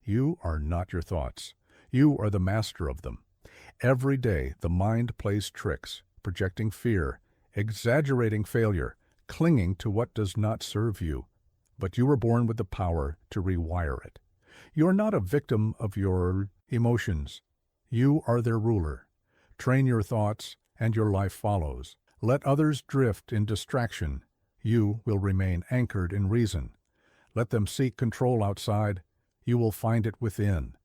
You are not your thoughts. You are the master of them. Every day, the mind plays tricks, projecting fear, exaggerating failure, clinging to what does not serve you. But you were born with the power to rewire it. You are not a victim of your emotions. You are their ruler. Train your thoughts, and your life follows. Let others drift in distraction. You will remain anchored in reason. Let them seek control outside. You will find it within.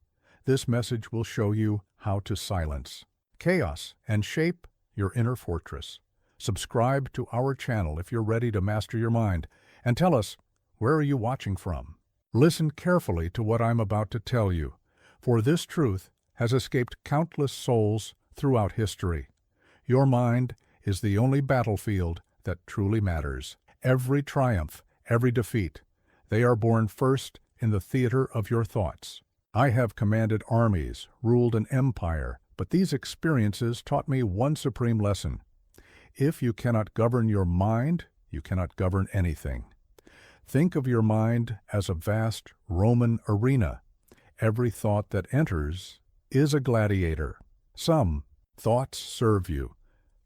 This message will show you how to silence chaos and shape your inner fortress. Subscribe to our channel if you're ready to master your mind, and tell us, where are you watching from? Listen carefully to what I'm about to tell you, for this truth has escaped countless souls throughout history. Your mind is the only battlefield that truly matters. Every triumph, every defeat, they are born first in the theater of your thoughts. I have commanded armies, ruled an empire, but these experiences taught me one supreme lesson. If you cannot govern your mind, you cannot govern anything. Think of your mind as a vast Roman arena. Every thought that enters is a gladiator. Some thoughts serve you.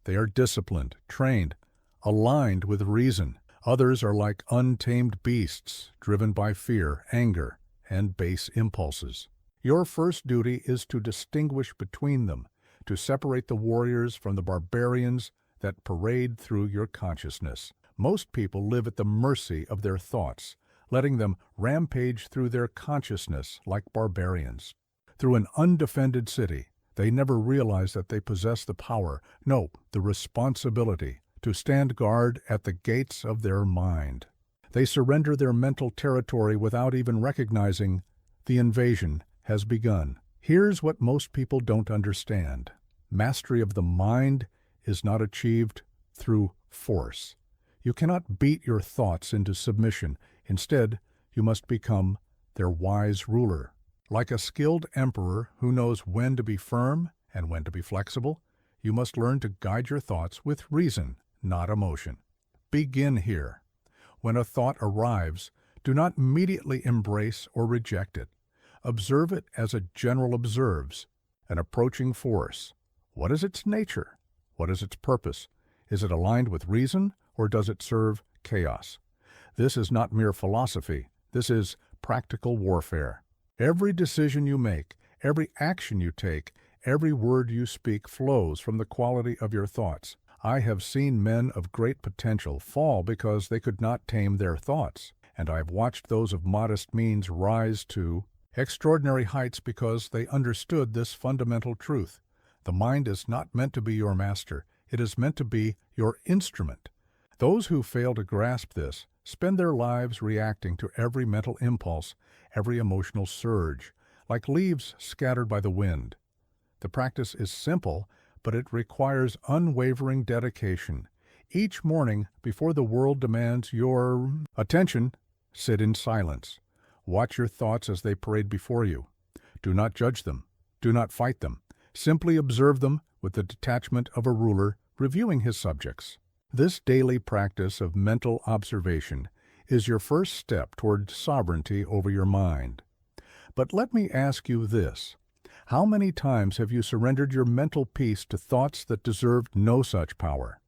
They are disciplined, trained, aligned with reason. Others are like untamed beasts, driven by fear, anger, and base impulses. Your first duty is to distinguish between them, to separate the warriors from the barbarians that parade through your consciousness. Most people live at the mercy of their thoughts, letting them rampage through their consciousness like barbarians. Through an undefended city, they never realize that they possess the power, no, the responsibility, to stand guard at the gates of their mind. They surrender their mental territory without even recognizing the invasion has begun. Here's what most people don't understand. Mastery of the mind is not achieved through force. You cannot beat your thoughts into submission. Instead, you must become their wise ruler. Like a skilled emperor who knows when to be firm and when to be flexible, you must learn to guide your thoughts with reason, not emotion. Begin here. When a thought arrives, do not immediately embrace or reject it. Observe it as a general observes an approaching force. What is its nature? What is its purpose? Is it aligned with reason, or does it serve chaos? This is not mere philosophy. This is practical warfare. Every decision you make, every action you take, every word you speak flows from the quality of your thoughts. I have seen men of great potential fall because they could not tame their thoughts, and I have watched those of modest means rise to extraordinary heights because they understood this fundamental truth. The mind is not meant to be your master. It is meant to be your instrument. Those who fail to grasp this spend their lives reacting to every mental impulse, every emotional surge, like leaves scattered by the wind. The practice is simple, but it requires unwavering dedication. Each morning, before the world demands your attention, sit in silence. Watch your thoughts as they parade before you. Do not judge them. Do not fight them. Simply observe them with the detachment of a ruler reviewing his subjects. This daily practice of mental observation is your first step toward sovereignty over your mind. But let me ask you this. How many times have you surrendered your mental peace to thoughts that deserved no such power?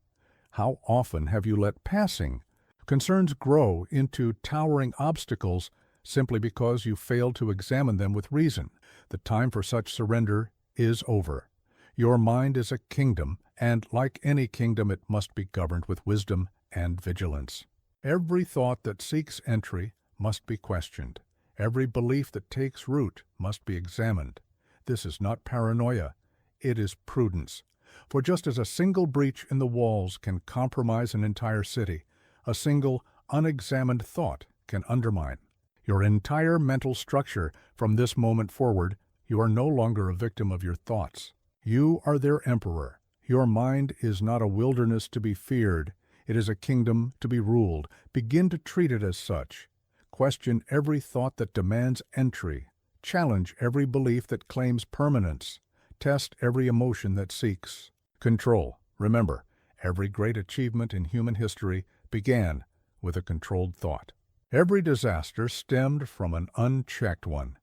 How often have you let passing concerns grow into towering obstacles simply because you failed to examine them with reason? The time for such surrender is over. Your mind is a kingdom, and like any kingdom, it must be governed with wisdom and vigilance. Every thought that seeks entry must be questioned. Every belief that takes root must be examined. This is not paranoia, it is prudence. For just as a single breach in the walls can compromise an entire city, a single unexamined thought can undermine your entire mental structure. From this moment forward, you are no longer a victim of your thoughts. You are their emperor. Your mind is not a wilderness to be feared. It is a kingdom to be ruled. Begin to treat it as such. Question every thought that demands entry. Challenge every belief that claims permanence. Test every emotion that seeks control. Remember, every great achievement in human history began with a controlled thought. Every disaster stemmed from an unchecked one.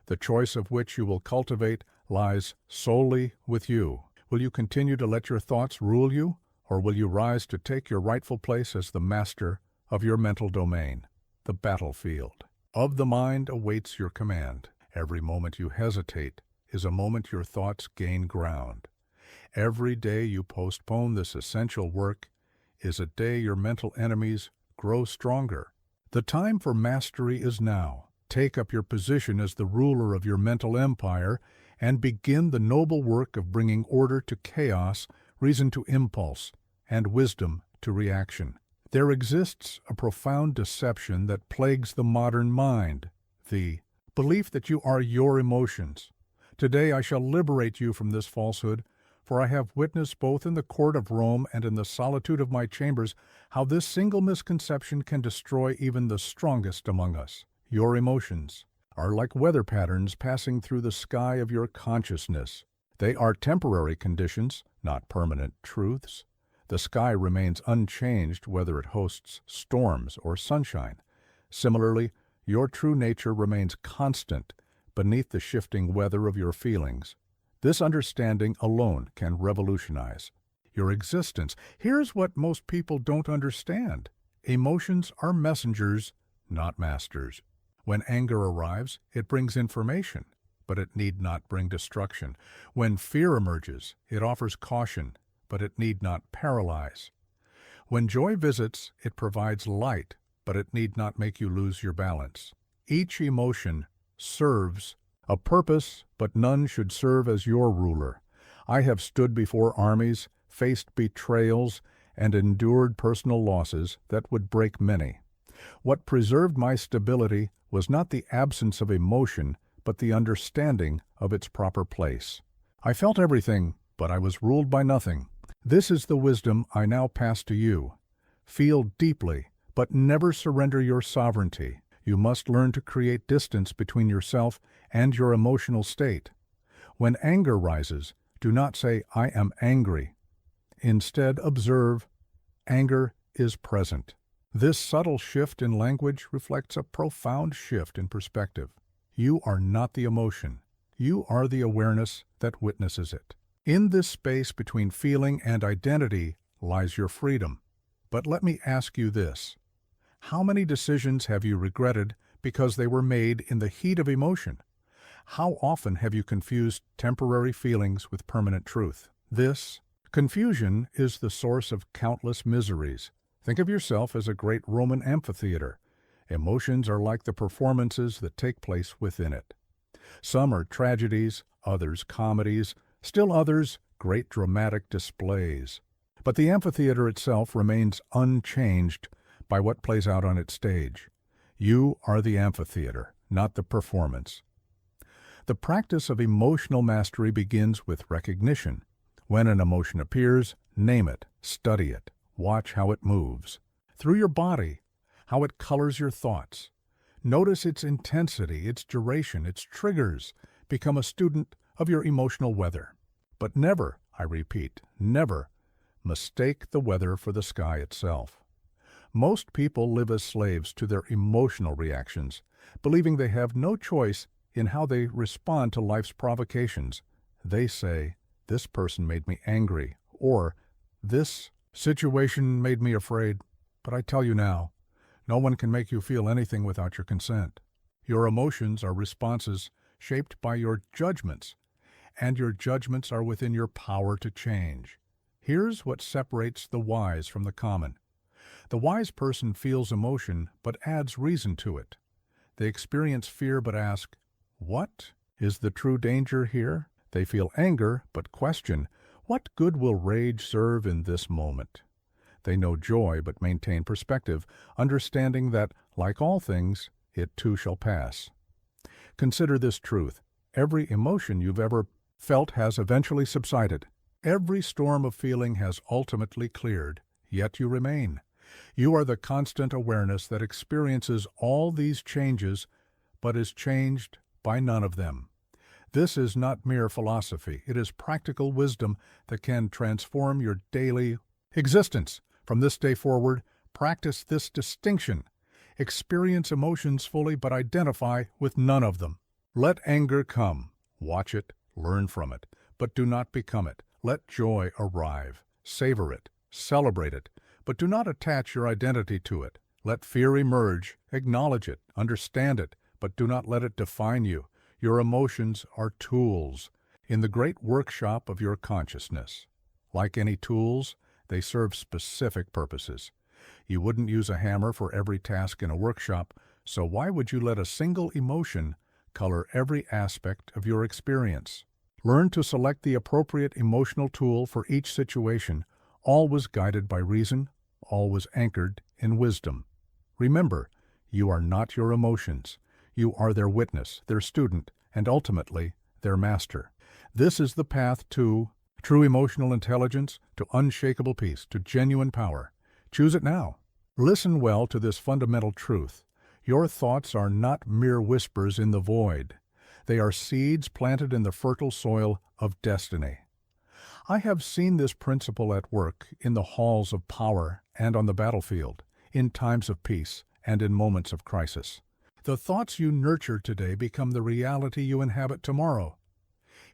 the choice of which you will cultivate lies solely with you. Will you continue to let your thoughts rule you, or will you rise to take your rightful place as the master of your mental domain? The battlefield of the mind awaits your command. Every moment you hesitate is a moment your thoughts gain ground. Every day you postpone this essential work is a day your mental enemies grow stronger. The time for mastery is now. Take up your position as the ruler of your mental empire and begin the noble work of bringing order to chaos, reason to impulse, and wisdom to reaction. There exists a profound deception that plagues the modern mind, the belief that you are your emotions. Today I shall liberate you from this falsehood, for I have witnessed both in the court of Rome and in the solitude of my chambers how this single misconception can destroy even the strongest among us. Your emotions are like weather patterns passing through the sky of your consciousness. They are temporary conditions, not permanent truths. The sky remains unchanged whether it hosts storms or sunshine. Similarly, your true nature remains constant beneath the shifting weather of your feelings. This understanding alone can revolutionize your existence. Here's what most people don't understand. Emotions are messengers, not masters. When anger arrives, it brings information, but it need not bring destruction. When fear emerges, it offers caution, but it need not paralyze. When joy visits, it provides light, but it need not make you lose your balance. Each emotion serves a purpose, but none should serve as your ruler. I have stood before armies, faced betrayals, and endured personal losses that would break many. What preserved my stability was not the absence of emotion, but the understanding of its proper place. I felt everything, but I was ruled by nothing. This is the wisdom I now pass to you. Feel deeply, but never surrender your sovereignty. You must learn to create distance between yourself and your emotional state. When anger rises, do not say, "I am angry." Instead, observe, anger is present. This subtle shift in language reflects a profound shift in perspective. You are not the emotion. You are the awareness that witnesses it. In this space between feeling and identity lies your freedom. But let me ask you this. How many decisions have you regretted because they were made in the heat of emotion? How often have you confused temporary feelings with permanent truth? This confusion is the source of countless miseries. Think of yourself as a great Roman amphitheater. Emotions are like the performances that take place within it. Some are tragedies, others comedies, still others great dramatic displays. But the amphitheater itself remains unchanged by what plays out on its stage. You are the amphitheater, not the performance. The practice of emotional mastery begins with recognition. When an emotion appears, name it, study it, watch how it moves. Through your body, how it colors your thoughts. Notice its intensity, its duration, its triggers. Become a student of your emotional weather. But never, I repeat, never mistake the weather for the sky itself. Most people live as slaves to their emotional reactions, believing they have no choice in how they respond to life's provocations. They say, "This person made me angry," or "This situation made me afraid." But I tell you now, no one can make you feel anything without your consent. Your emotions are responses shaped by your judgments, and your judgments are within your power to change. Here's what separates the wise from the common. The wise person feels emotion but adds reason to it. They experience fear but ask, "What is the true danger here?" They feel anger but question, "What good will rage serve in this moment?" They know joy but maintain perspective, understanding that, like all things, it too shall pass. Consider this truth. Every emotion you've ever felt has eventually subsided. Every storm of feeling has ultimately cleared, yet you remain. You are the constant awareness that experiences all these changes, but is changed by none of them. This is not mere philosophy. It is practical wisdom that can transform your daily existence. From this day forward, practice this distinction. Experience emotions fully, but identify with none of them. Let anger come. Watch it, learn from it, but do not become it. Let joy arrive. Savor it, celebrate it, but do not attach your identity to it. Let fear emerge. Acknowledge it, understand it, but do not let it define you. Your emotions are tools in the great workshop of your consciousness. Like any tools, they serve specific purposes. You wouldn't use a hammer for every task in a workshop, so why would you let a single emotion color every aspect of your experience? Learn to select the appropriate emotional tool for each situation, always guided by reason, always anchored in wisdom. Remember, you are not your emotions. You are their witness, their student, and ultimately, their master. This is the path to true emotional intelligence, to unshakable peace, to genuine power. Choose it now. Listen well to this fundamental truth. Your thoughts are not mere whispers in the void. They are seeds planted in the fertile soil of destiny. I have seen this principle at work in the halls of power and on the battlefield, in times of peace and in moments of crisis. The thoughts you nurture today become the reality you inhabit tomorrow.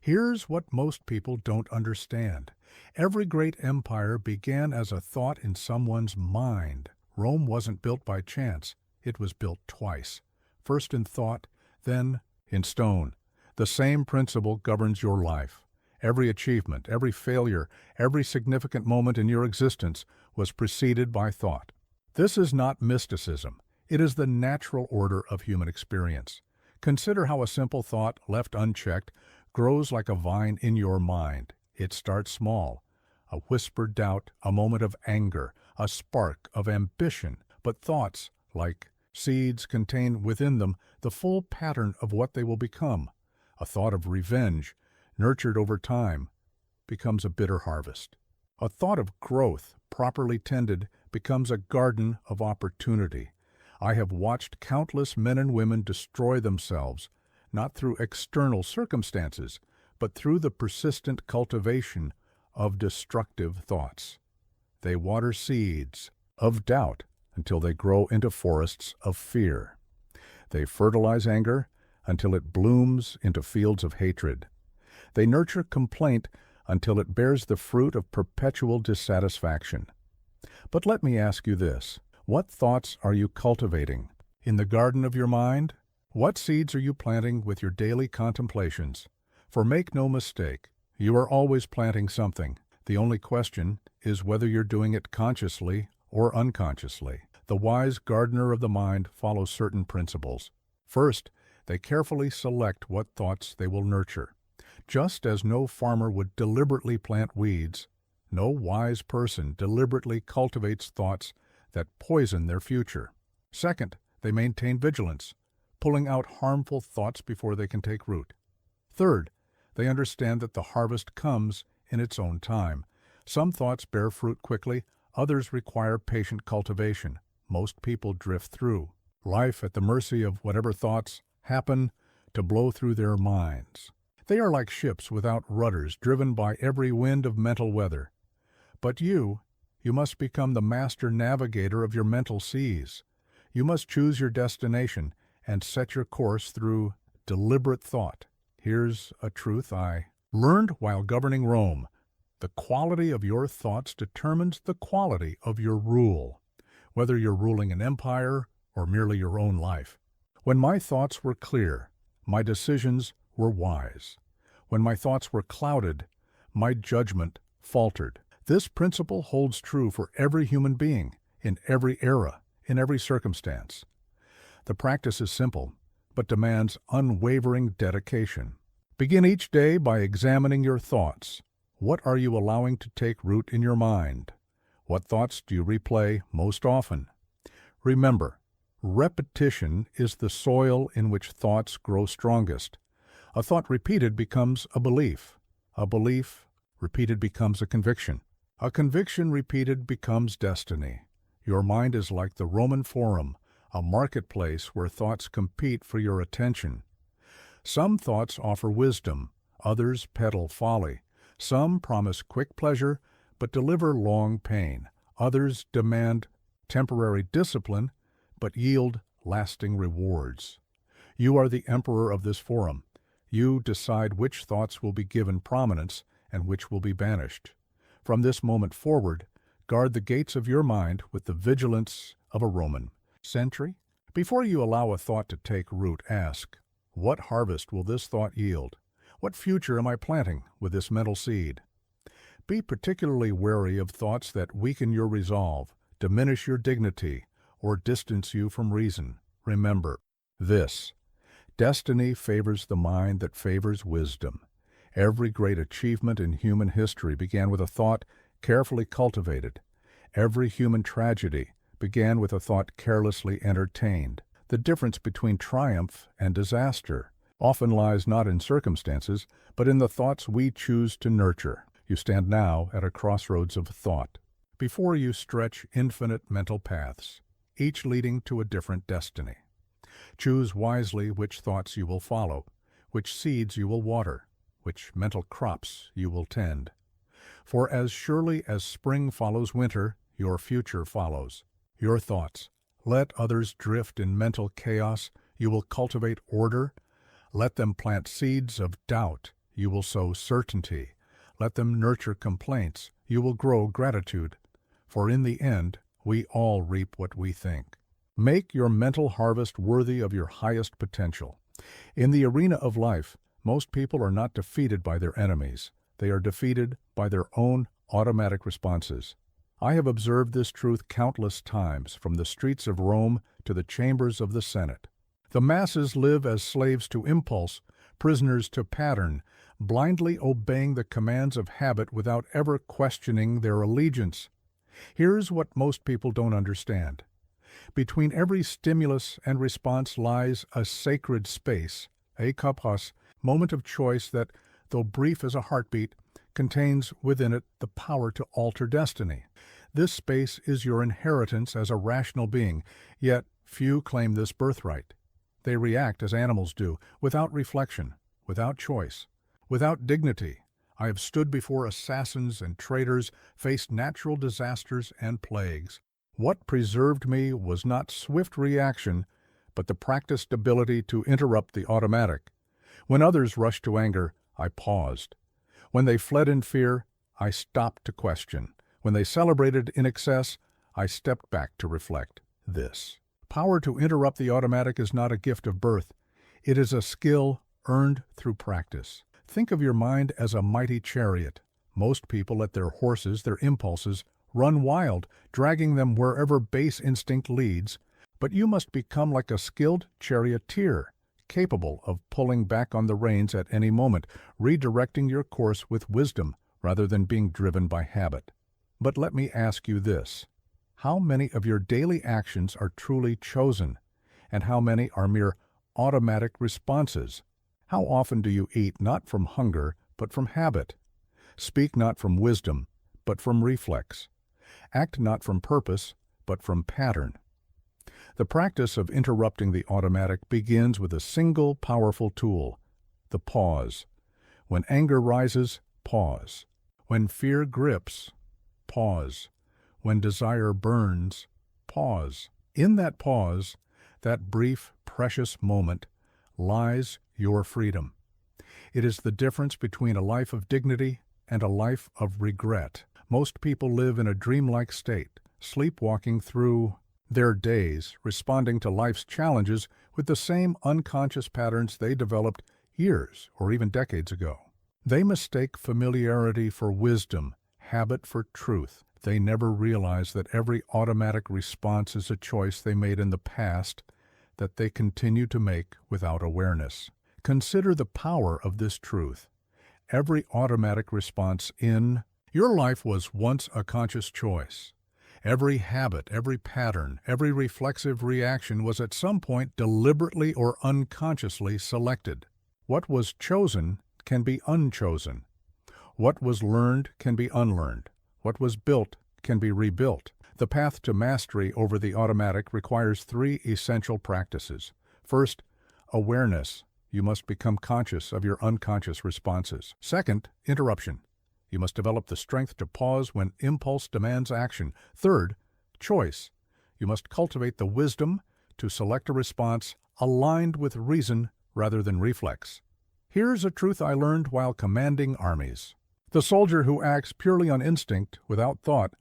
Here's what most people don't understand. Every great empire began as a thought in someone's mind. Rome wasn't built by chance. It was built twice. First in thought, then in stone. The same principle governs your life. Every achievement, every failure, every significant moment in your existence was preceded by thought. This is not mysticism. It is the natural order of human experience. Consider how a simple thought, left unchecked, grows like a vine in your mind. It starts small, a whispered doubt, a moment of anger, a spark of ambition. But thoughts, like seeds, contain within them the full pattern of what they will become. A thought of revenge, nurtured over time, becomes a bitter harvest. A thought of growth, properly tended, becomes a garden of opportunity. I have watched countless men and women destroy themselves, not through external circumstances, but through the persistent cultivation of destructive thoughts. They water seeds of doubt until they grow into forests of fear. They fertilize anger until it blooms into fields of hatred. They nurture complaint until it bears the fruit of perpetual dissatisfaction. But let me ask you this. What thoughts are you cultivating in the garden of your mind? What seeds are you planting with your daily contemplations? For make no mistake, you are always planting something. The only question is whether you're doing it consciously or unconsciously. The wise gardener of the mind follows certain principles. First, they carefully select what thoughts they will nurture. Just as no farmer would deliberately plant weeds, no wise person deliberately cultivates thoughts that poison their future. Second, they maintain vigilance, pulling out harmful thoughts before they can take root. Third, they understand that the harvest comes in its own time. Some thoughts bear fruit quickly, others require patient cultivation. Most people drift through life at the mercy of whatever thoughts happen to blow through their minds. They are like ships without rudders, driven by every wind of mental weather. But you must become the master navigator of your mental seas. You must choose your destination and set your course through deliberate thought. Here's a truth I learned while governing Rome. The quality of your thoughts determines the quality of your rule, whether you're ruling an empire or merely your own life. When my thoughts were clear, my decisions were wise. When my thoughts were clouded, my judgment faltered. This principle holds true for every human being, in every era, in every circumstance. The practice is simple, but demands unwavering dedication. Begin each day by examining your thoughts. What are you allowing to take root in your mind? What thoughts do you replay most often? Remember, repetition is the soil in which thoughts grow strongest. A thought repeated becomes a belief. A belief repeated becomes a conviction. A conviction repeated becomes destiny. Your mind is like the Roman Forum, a marketplace where thoughts compete for your attention. Some thoughts offer wisdom, others peddle folly. Some promise quick pleasure, but deliver long pain. Others demand temporary discipline, but yield lasting rewards. You are the emperor of this forum. You decide which thoughts will be given prominence and which will be banished. From this moment forward, guard the gates of your mind with the vigilance of a Roman sentry. Before you allow a thought to take root, ask, what harvest will this thought yield? What future am I planting with this mental seed? Be particularly wary of thoughts that weaken your resolve, diminish your dignity, or distance you from reason. Remember this: destiny favors the mind that favors wisdom. Every great achievement in human history began with a thought carefully cultivated. Every human tragedy began with a thought carelessly entertained. The difference between triumph and disaster often lies not in circumstances, but in the thoughts we choose to nurture. You stand now at a crossroads of thought. Before you stretch infinite mental paths, each leading to a different destiny. Choose wisely which thoughts you will follow, which seeds you will water, which mental crops you will tend. For as surely as spring follows winter, your future follows. Your thoughts. Let others drift in mental chaos, you will cultivate order. Let them plant seeds of doubt, you will sow certainty. Let them nurture complaints, you will grow gratitude. For in the end, we all reap what we think. Make your mental harvest worthy of your highest potential. In the arena of life, most people are not defeated by their enemies. They are defeated by their own automatic responses. I have observed this truth countless times, from the streets of Rome to the chambers of the Senate. The masses live as slaves to impulse, prisoners to pattern, blindly obeying the commands of habit without ever questioning their allegiance. Here's what most people don't understand. Between every stimulus and response lies a sacred space, a kapos, moment of choice that, though brief as a heartbeat, contains within it the power to alter destiny. This space is your inheritance as a rational being, yet few claim this birthright. They react as animals do, without reflection, without choice, without dignity. I have stood before assassins and traitors, faced natural disasters and plagues. What preserved me was not swift reaction, but the practiced ability to interrupt the automatic. When others rushed to anger, I paused. When they fled in fear, I stopped to question. When they celebrated in excess, I stepped back to reflect. This power to interrupt the automatic is not a gift of birth. It is a skill earned through practice. Think of your mind as a mighty chariot. Most people let their horses, their impulses, run wild, dragging them wherever base instinct leads. But you must become like a skilled charioteer, capable of pulling back on the reins at any moment, redirecting your course with wisdom rather than being driven by habit. But let me ask you this: how many of your daily actions are truly chosen, and how many are mere automatic responses? How often do you eat not from hunger, but from habit? Speak not from wisdom, but from reflex. Act not from purpose, but from pattern. The practice of interrupting the automatic begins with a single powerful tool: the pause. When anger rises, pause. When fear grips, pause. When desire burns, pause. In that pause, that brief, precious moment, lies your freedom. It is the difference between a life of dignity and a life of regret. Most people live in a dreamlike state, sleepwalking through their days, responding to life's challenges with the same unconscious patterns they developed years or even decades ago. They mistake familiarity for wisdom, habit for truth. They never realize that every automatic response is a choice they made in the past that they continue to make without awareness. Consider the power of this truth. Every automatic response in your life was once a conscious choice. Every habit, every pattern, every reflexive reaction was at some point deliberately or unconsciously selected. What was chosen can be unchosen. What was learned can be unlearned. What was built can be rebuilt. The path to mastery over the automatic requires 3 essential practices. First, awareness. You must become conscious of your unconscious responses. Second, interruption. You must develop the strength to pause when impulse demands action. Third, choice. You must cultivate the wisdom to select a response aligned with reason rather than reflex. Here's a truth I learned while commanding armies. The soldier who acts purely on instinct, without thought,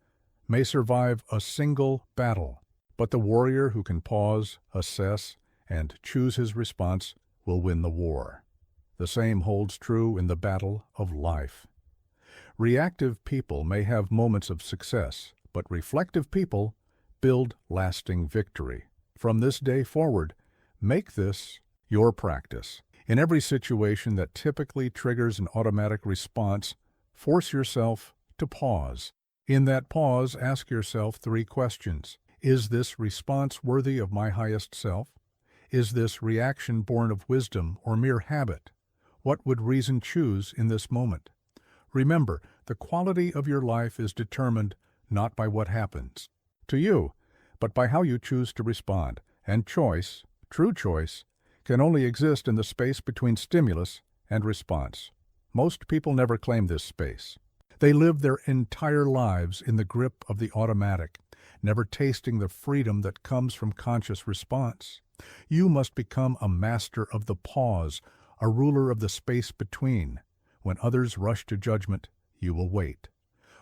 may survive a single battle, but the warrior who can pause, assess, and choose his response will win the war. The same holds true in the battle of life. Reactive people may have moments of success, but reflective people build lasting victory. From this day forward, make this your practice. In every situation that typically triggers an automatic response, force yourself to pause. In that pause, ask yourself 3 questions. Is this response worthy of my highest self? Is this reaction born of wisdom or mere habit? What would reason choose in this moment? Remember, the quality of your life is determined not by what happens to you, but by how you choose to respond. And choice, true choice, can only exist in the space between stimulus and response. Most people never claim this space. They live their entire lives in the grip of the automatic, never tasting the freedom that comes from conscious response. You must become a master of the pause, a ruler of the space between. When others rush to judgment, you will wait.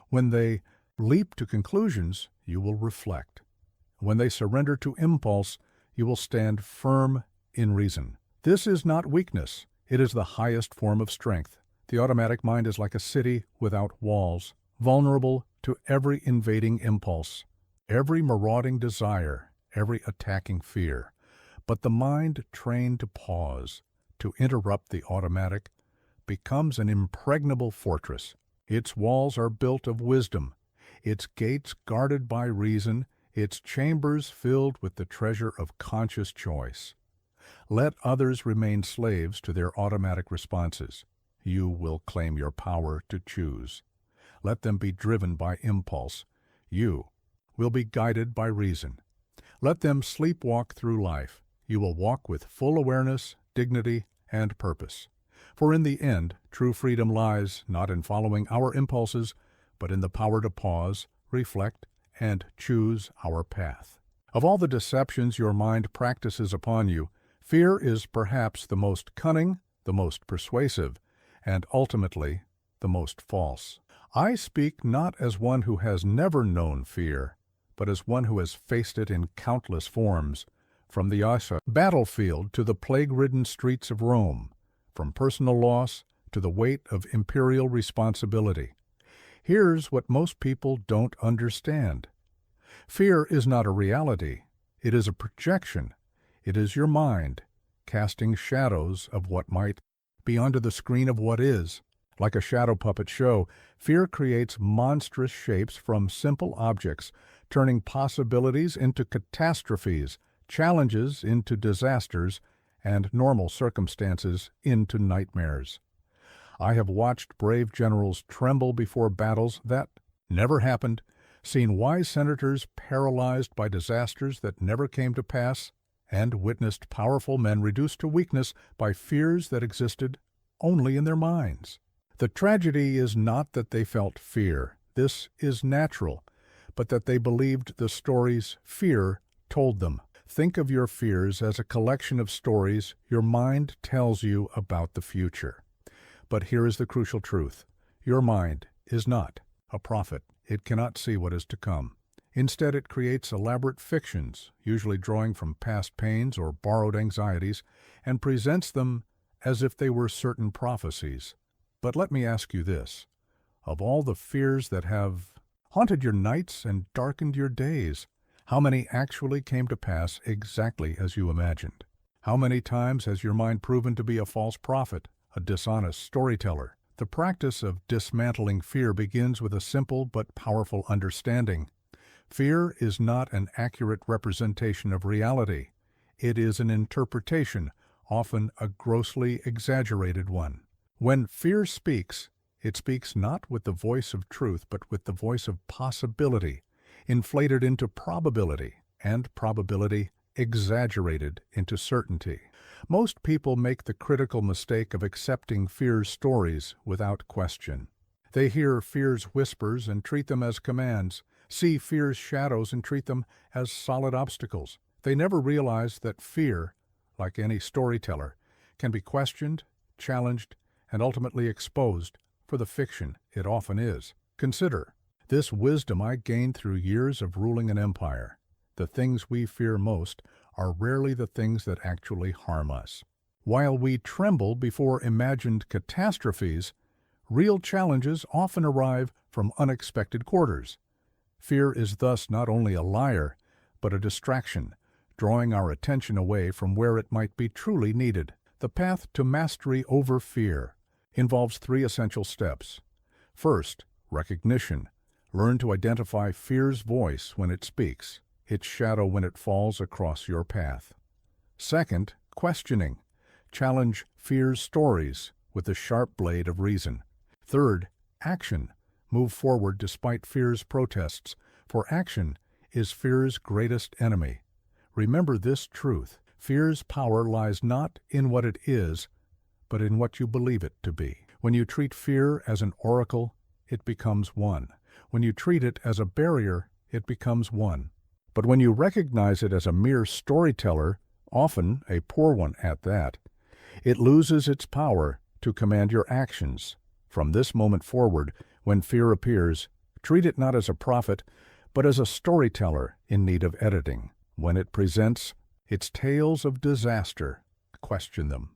When they leap to conclusions, you will reflect. When they surrender to impulse, you will stand firm in reason. This is not weakness. It is the highest form of strength. The automatic mind is like a city without walls, vulnerable to every invading impulse, every marauding desire, every attacking fear. But the mind trained to pause, to interrupt the automatic, becomes an impregnable fortress. Its walls are built of wisdom, its gates guarded by reason, its chambers filled with the treasure of conscious choice. Let others remain slaves to their automatic responses. You will claim your power to choose. Let them be driven by impulse. You will be guided by reason. Let them sleepwalk through life. You will walk with full awareness, dignity, and purpose. For in the end, true freedom lies not in following our impulses, but in the power to pause, reflect, and choose our path. Of all the deceptions your mind practices upon you, fear is perhaps the most cunning, the most persuasive, and ultimately the most false. I speak not as one who has never known fear, but as one who has faced it in countless forms, from the battlefield to the plague-ridden streets of Rome, from personal loss to the weight of imperial responsibility. Here's what most people don't understand. Fear is not a reality. It is a projection. It is your mind, casting shadows of what might be onto the screen of what is. Like a shadow puppet show, fear creates monstrous shapes from simple objects, turning possibilities into catastrophes, challenges into disasters, and normal circumstances into nightmares. I have watched brave generals tremble before battles that never happened, seen wise senators paralyzed by disasters that never came to pass, and witnessed powerful men reduced to weakness by fears that existed only in their minds. The tragedy is not that they felt fear, this is natural, but that they believed the stories fear told them. Think of your fears as a collection of stories your mind tells you about the future. But here is the crucial truth. Your mind is not a prophet. It cannot see what is to come. Instead, it creates elaborate fictions, usually drawing from past pains or borrowed anxieties, and presents them as if they were certain prophecies. But let me ask you this. Of all the fears that have haunted your nights and darkened your days, how many actually came to pass exactly as you imagined? How many times has your mind proven to be a false prophet, a dishonest storyteller? The practice of dismantling fear begins with a simple but powerful understanding. Fear is not an accurate representation of reality. It is an interpretation, often a grossly exaggerated one. When fear speaks, it speaks not with the voice of truth, but with the voice of possibility, inflated into probability, and probability exaggerated into certainty. Most people make the critical mistake of accepting fear's stories without question. They hear fear's whispers and treat them as commands, see fear's shadows and treat them as solid obstacles. They never realize that fear, like any storyteller, can be questioned, challenged, and ultimately exposed for the fiction it often is. Consider, this wisdom I gained through years of ruling an empire. The things we fear most are rarely the things that actually harm us. While we tremble before imagined catastrophes, real challenges often arrive from unexpected quarters. Fear is thus not only a liar, but a distraction, drawing our attention away from where it might be truly needed. The path to mastery over fear involves 3 essential steps. First, recognition. Learn to identify fear's voice when it speaks, its shadow when it falls across your path. Second, questioning. Challenge fear's stories with the sharp blade of reason. Third, action. Move forward despite fear's protests, for action is fear's greatest enemy. Remember this truth: fear's power lies not in what it is, but in what you believe it to be. When you treat fear as an oracle, it becomes one. When you treat it as a barrier, it becomes one. But when you recognize it as a mere storyteller, often a poor one at that, it loses its power to command your actions. From this moment forward, when fear appears, treat it not as a prophet, but as a storyteller in need of editing. When it presents its tales of disaster, question them.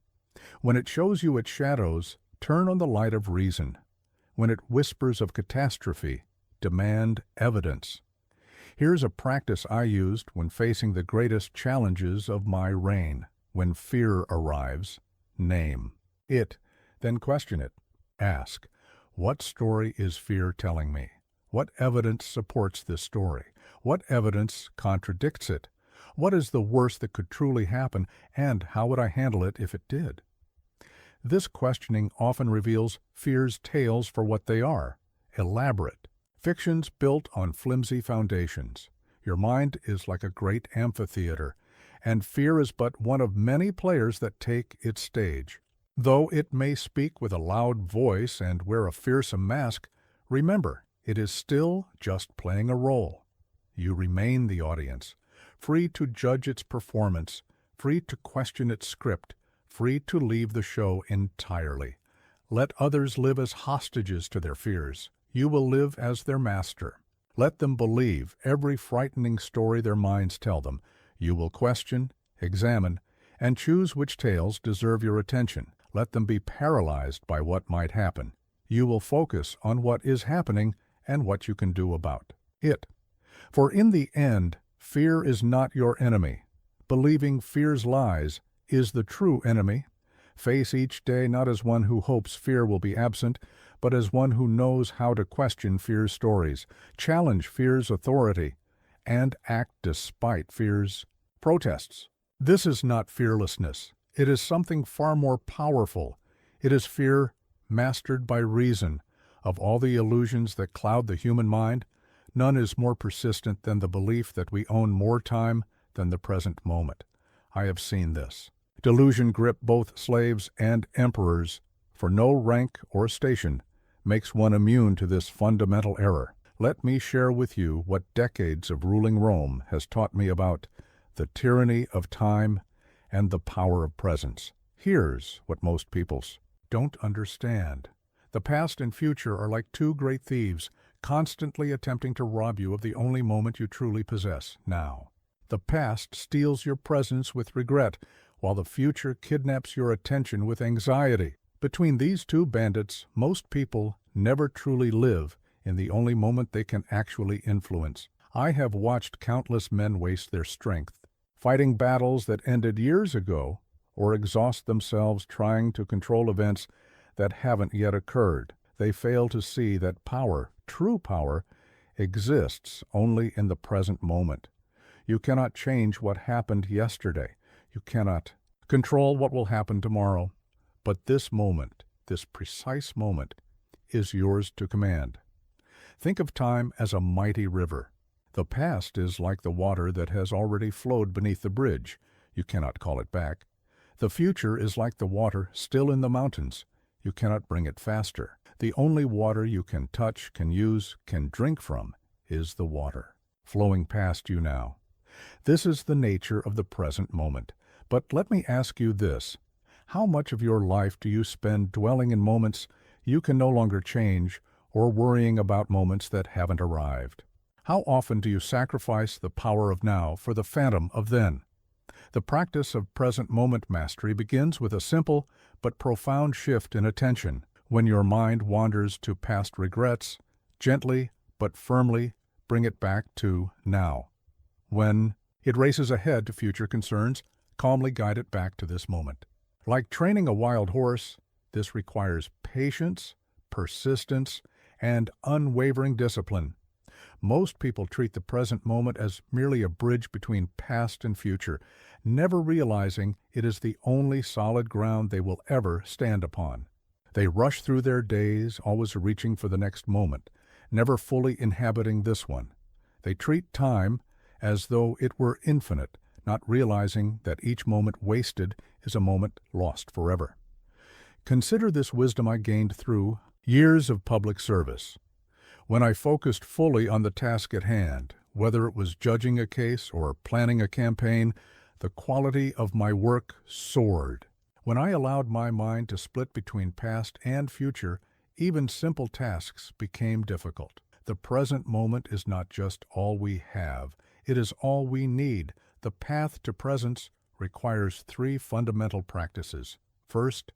When it shows you its shadows, turn on the light of reason. When it whispers of catastrophe, demand evidence. Here's a practice I used when facing the greatest challenges of my reign. When fear arrives, name it, then question it. Ask, what story is fear telling me? What evidence supports this story? What evidence contradicts it? What is the worst that could truly happen, and how would I handle it if it did? This questioning often reveals fear's tales for what they are: elaborate fictions built on flimsy foundations. Your mind is like a great amphitheater, and fear is but one of many players that take its stage. Though it may speak with a loud voice and wear a fearsome mask, remember, it is still just playing a role. You remain the audience, free to judge its performance, free to question its script, free to leave the show entirely. Let others live as hostages to their fears. You will live as their master. Let them believe every frightening story their minds tell them. You will question, examine, and choose which tales deserve your attention. Let them be paralyzed by what might happen. You will focus on what is happening and what you can do about it. For in the end, fear is not your enemy. Believing fear's lies is the true enemy. Face each day not as one who hopes fear will be absent, but as one who knows how to question fear's stories, challenge fear's authority, and act despite fear's protests. This is not fearlessness. It is something far more powerful. It is fear mastered by reason. Of all the illusions that cloud the human mind, none is more persistent than the belief that we own more time than the present moment. I have seen this. Delusion gripped both slaves and emperors, for no rank or station makes one immune to this fundamental error. Let me share with you what decades of ruling Rome has taught me about the tyranny of time and the power of presence. Here's what most peoples don't understand. The past and future are like two great thieves, constantly attempting to rob you of the only moment you truly possess, now. The past steals your presence with regret, while the future kidnaps your attention with anxiety. Between these two bandits, most people never truly live in the only moment they can actually influence. I have watched countless men waste their strength, fighting battles that ended years ago, or exhaust themselves trying to control events that haven't yet occurred. They fail to see that power, true power, exists only in the present moment. You cannot change what happened yesterday. You cannot control what will happen tomorrow. But this moment, this precise moment, is yours to command. Think of time as a mighty river. The past is like the water that has already flowed beneath the bridge. You cannot call it back. The future is like the water still in the mountains. You cannot bring it faster. The only water you can touch, can use, can drink from is the water flowing past you now. This is the nature of the present moment. But let me ask you this. How much of your life do you spend dwelling in moments you can no longer change or worrying about moments that haven't arrived? How often do you sacrifice the power of now for the phantom of then? The practice of present moment mastery begins with a simple but profound shift in attention. When your mind wanders to past regrets, gently but firmly bring it back to now. When it races ahead to future concerns, calmly guide it back to this moment. Like training a wild horse, this requires patience, persistence, and unwavering discipline. Most people treat the present moment as merely a bridge between past and future, never realizing it is the only solid ground they will ever stand upon. They rush through their days, always reaching for the next moment, never fully inhabiting this one. They treat time as though it were infinite, not realizing that each moment wasted is a moment lost forever. Consider this wisdom I gained through years of public service. When I focused fully on the task at hand, whether it was judging a case or planning a campaign, the quality of my work soared. When I allowed my mind to split between past and future, even simple tasks became difficult. The present moment is not just all we have, it is all we need. The path to presence requires 3 fundamental practices. First,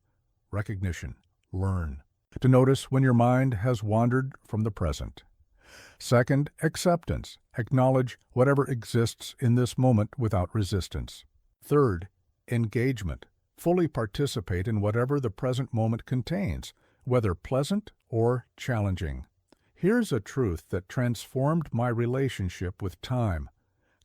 recognition. Learn to notice when your mind has wandered from the present. Second, acceptance. Acknowledge whatever exists in this moment without resistance. Third, engagement. Fully participate in whatever the present moment contains, whether pleasant or challenging. Here's a truth that transformed my relationship with time.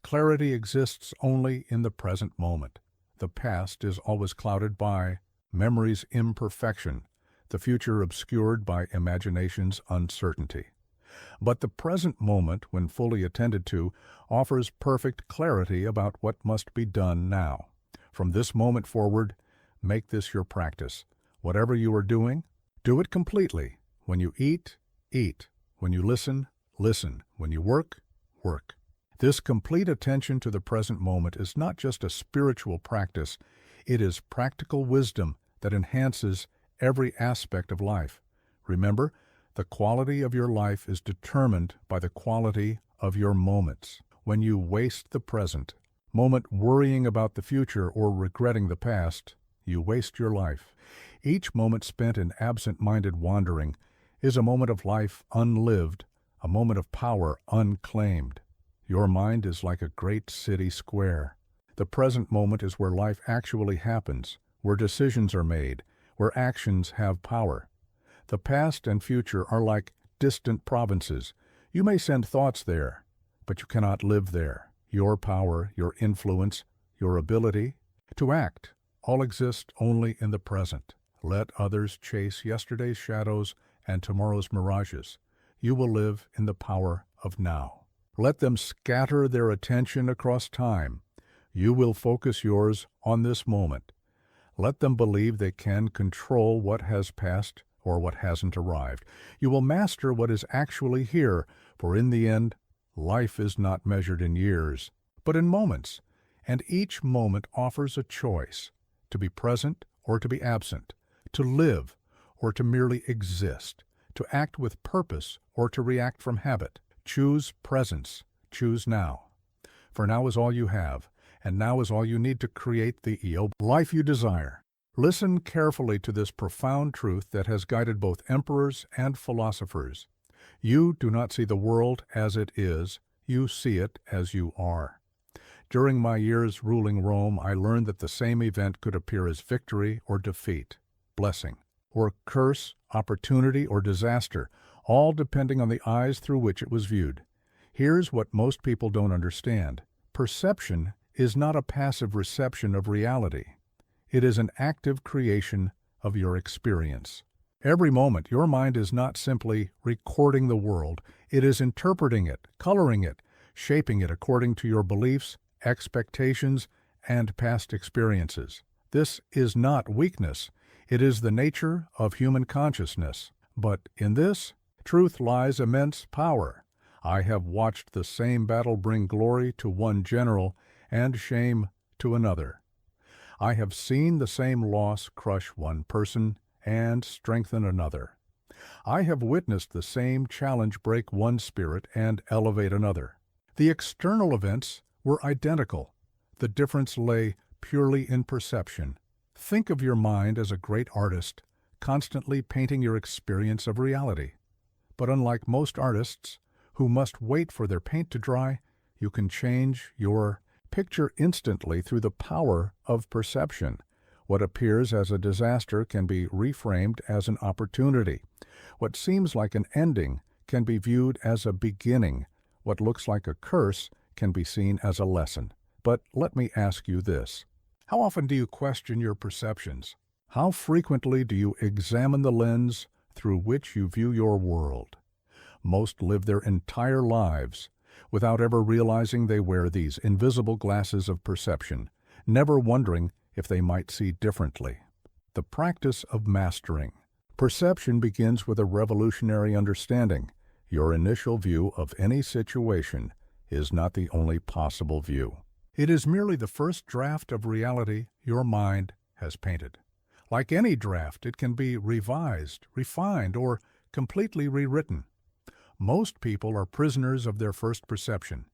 Clarity exists only in the present moment. The past is always clouded by memory's imperfection, the future obscured by imagination's uncertainty. But the present moment, when fully attended to, offers perfect clarity about what must be done now. From this moment forward, make this your practice. Whatever you are doing, do it completely. When you eat, eat. When you listen, listen. When you work, work. This complete attention to the present moment is not just a spiritual practice, it is practical wisdom that enhances every aspect of life. Remember, the quality of your life is determined by the quality of your moments. When you waste the present moment worrying about the future or regretting the past, you waste your life. Each moment spent in absent-minded wandering is a moment of life unlived, a moment of power unclaimed. Your mind is like a great city square. The present moment is where life actually happens, where decisions are made, where actions have power. The past and future are like distant provinces. You may send thoughts there, but you cannot live there. Your power, your influence, your ability to act all exist only in the present. Let others chase yesterday's shadows and tomorrow's mirages. You will live in the power of now. Let them scatter their attention across time. You will focus yours on this moment. Let them believe they can control what has passed or what hasn't arrived. You will master what is actually here, for in the end, life is not measured in years, but in moments, and each moment offers a choice, to be present or to be absent, to live or to merely exist, to act with purpose or to react from habit. Choose presence. Choose now. For now is all you have, and now is all you need to create the life you desire. Listen carefully to this profound truth that has guided both emperors and philosophers. You do not see the world as it is, you see it as you are. During my years ruling Rome, I learned that the same event could appear as victory or defeat, blessing or curse, opportunity or disaster, all depending on the eyes through which it was viewed. Here's what most people don't understand. Perception is not a passive reception of reality. It is an active creation of your experience. Every moment, your mind is not simply recording the world. It is interpreting it, coloring it, shaping it according to your beliefs, expectations, and past experiences. This is not weakness. It is the nature of human consciousness. But in this, truth lies immense power. I have watched the same battle bring glory to one general and shame to another. I have seen the same loss crush one person and strengthen another. I have witnessed the same challenge break one spirit and elevate another. The external events were identical. The difference lay purely in perception. Think of your mind as a great artist, constantly painting your experience of reality. But unlike most artists, who must wait for their paint to dry, you can change your picture instantly through the power of perception. What appears as a disaster can be reframed as an opportunity. What seems like an ending can be viewed as a beginning. What looks like a curse can be seen as a lesson. But let me ask you this. How often do you question your perceptions? How frequently do you examine the lens through which you view your world? Most live their entire lives without ever realizing they wear these invisible glasses of perception, never wondering if they might see differently. The practice of mastering. Perception begins with a revolutionary understanding. Your initial view of any situation is not the only possible view. It is merely the first draft of reality your mind has painted. Like any draft, it can be revised, refined, or completely rewritten. Most people are prisoners of their first perception.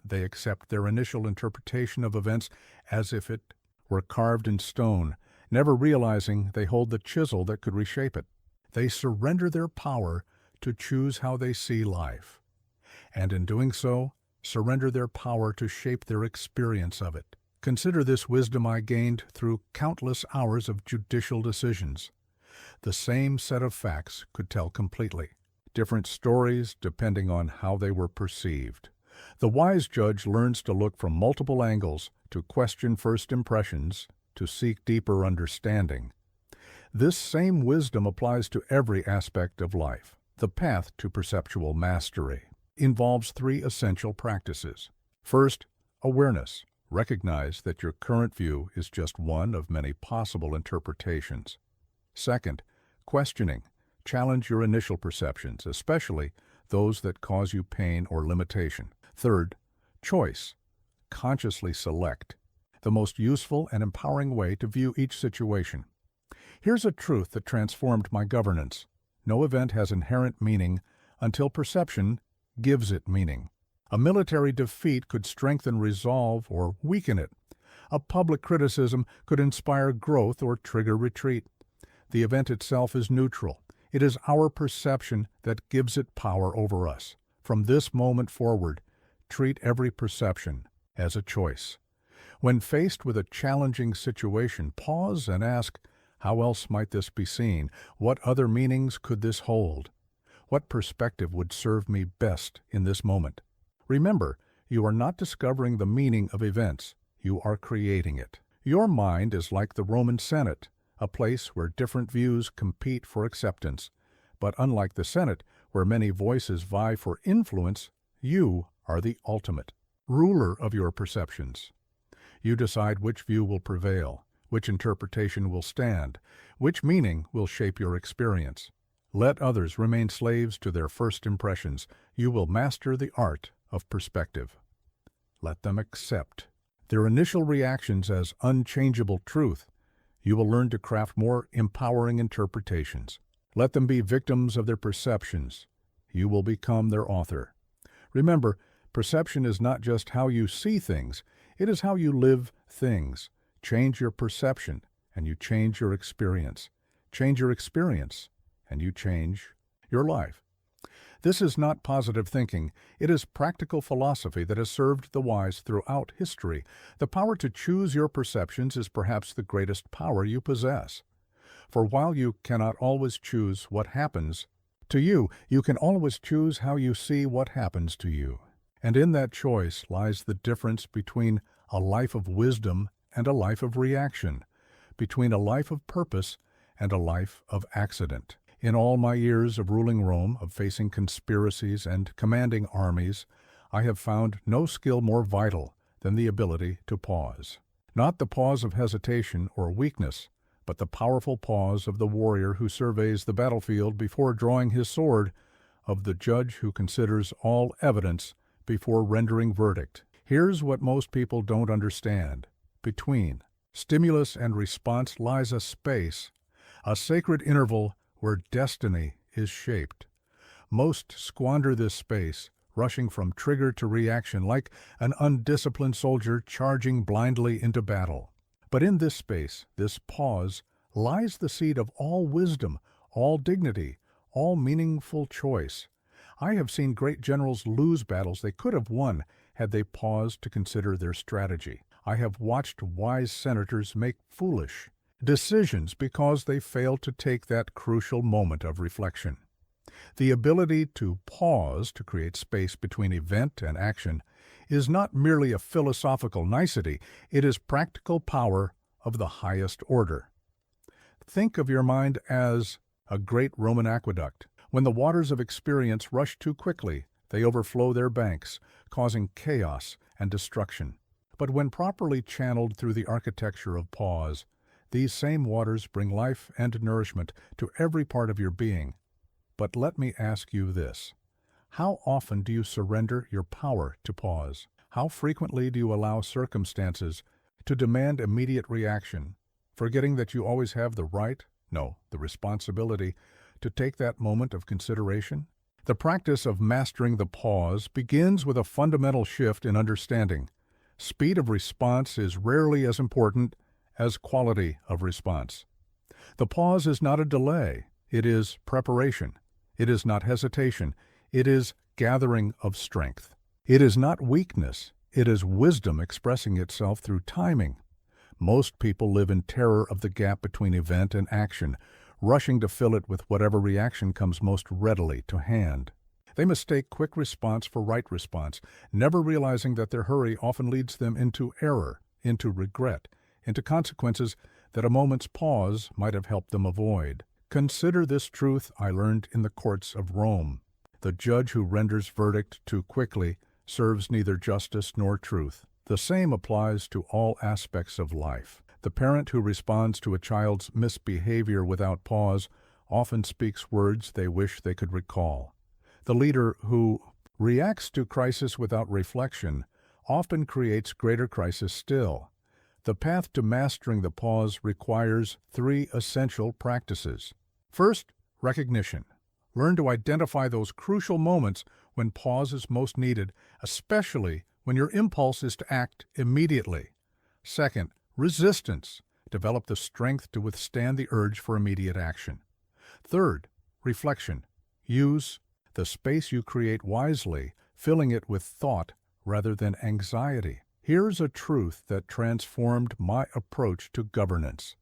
They accept their initial interpretation of events as if it were carved in stone, never realizing they hold the chisel that could reshape it. They surrender their power to choose how they see life, and in doing so, surrender their power to shape their experience of it. Consider this wisdom I gained through countless hours of judicial decisions. The same set of facts could tell completely different stories depending on how they were perceived. The wise judge learns to look from multiple angles, to question first impressions, to seek deeper understanding. This same wisdom applies to every aspect of life. The path to perceptual mastery involves three essential practices. First, awareness. Recognize that your current view is just one of many possible interpretations. Second, questioning. Challenge your initial perceptions, especially those that cause you pain or limitation. Third, choice. Consciously select the most useful and empowering way to view each situation. Here's a truth that transformed my governance. No event has inherent meaning until perception gives it meaning. A military defeat could strengthen resolve or weaken it. A public criticism could inspire growth or trigger retreat. The event itself is neutral. It is our perception that gives it power over us. From this moment forward, treat every perception as a choice. When faced with a challenging situation, pause and ask, how else might this be seen? What other meanings could this hold? What perspective would serve me best in this moment? Remember, you are not discovering the meaning of events. You are creating it. Your mind is like the Roman Senate, a place where different views compete for acceptance. But unlike the Senate, where many voices vie for influence, you are the ultimate ruler of your perceptions. You decide which view will prevail, which interpretation will stand, which meaning will shape your experience. Let others remain slaves to their first impressions. You will master the art of perspective. Let them accept their initial reactions as unchangeable truth. You will learn to craft more empowering interpretations. Let them be victims of their perceptions. You will become their author. Remember, perception is not just how you see things, it is how you live things. Change your perception, and you change your experience. Change your experience, and you change your life. This is not positive thinking. It is practical philosophy that has served the wise throughout history. The power to choose your perceptions is perhaps the greatest power you possess. For while you cannot always choose what happens to you, you can always choose how you see what happens to you. And in that choice lies the difference between a life of wisdom and a life of reaction, between a life of purpose and a life of accident. In all my years of ruling Rome, of facing conspiracies and commanding armies, I have found no skill more vital than the ability to pause. Not the pause of hesitation or weakness, but the powerful pause of the warrior who surveys the battlefield before drawing his sword, of the judge who considers all evidence before rendering verdict. Here's what most people don't understand. Between stimulus and response lies a space, a sacred interval where destiny is shaped. Most squander this space, rushing from trigger to reaction like an undisciplined soldier charging blindly into battle. But in this space, this pause, lies the seed of all wisdom, all dignity, all meaningful choice. I have seen great generals lose battles they could have won had they paused to consider their strategy. I have watched wise senators make foolish decisions because they failed to take that crucial moment of reflection. The ability to pause to create space between event and action is not merely a philosophical nicety, it is practical power of the highest order. Think of your mind as a great Roman aqueduct. When the waters of experience rush too quickly, they overflow their banks, causing chaos and destruction. But when properly channeled through the architecture of pause, these same waters bring life and nourishment to every part of your being. But let me ask you this. How often do you surrender your power to pause? How frequently do you allow circumstances to demand immediate reaction, forgetting that you always have the right, no, the responsibility, to take that moment of consideration? The practice of mastering the pause begins with a fundamental shift in understanding. Speed of response is rarely as important as quality of response. The pause is not a delay, it is preparation. It is not hesitation, it is gathering of strength. It is not weakness, it is wisdom expressing itself through timing. Most people live in terror of the gap between event and action, rushing to fill it with whatever reaction comes most readily to hand. They mistake quick response for right response, never realizing that their hurry often leads them into error, into regret, into consequences that a moment's pause might have helped them avoid. Consider this truth I learned in the courts of Rome. The judge who renders verdict too quickly serves neither justice nor truth. The same applies to all aspects of life. The parent who responds to a child's misbehavior without pause often speaks words they wish they could recall. The leader who reacts to crisis without reflection often creates greater crisis still. The path to mastering the pause requires 3 essential practices. First, recognition. Learn to identify those crucial moments when pause is most needed, especially when your impulse is to act immediately. Second, resistance. Develop the strength to withstand the urge for immediate action. Third, reflection. Use the space you create wisely, filling it with thought rather than anxiety. Here's a truth that transformed my approach to governance.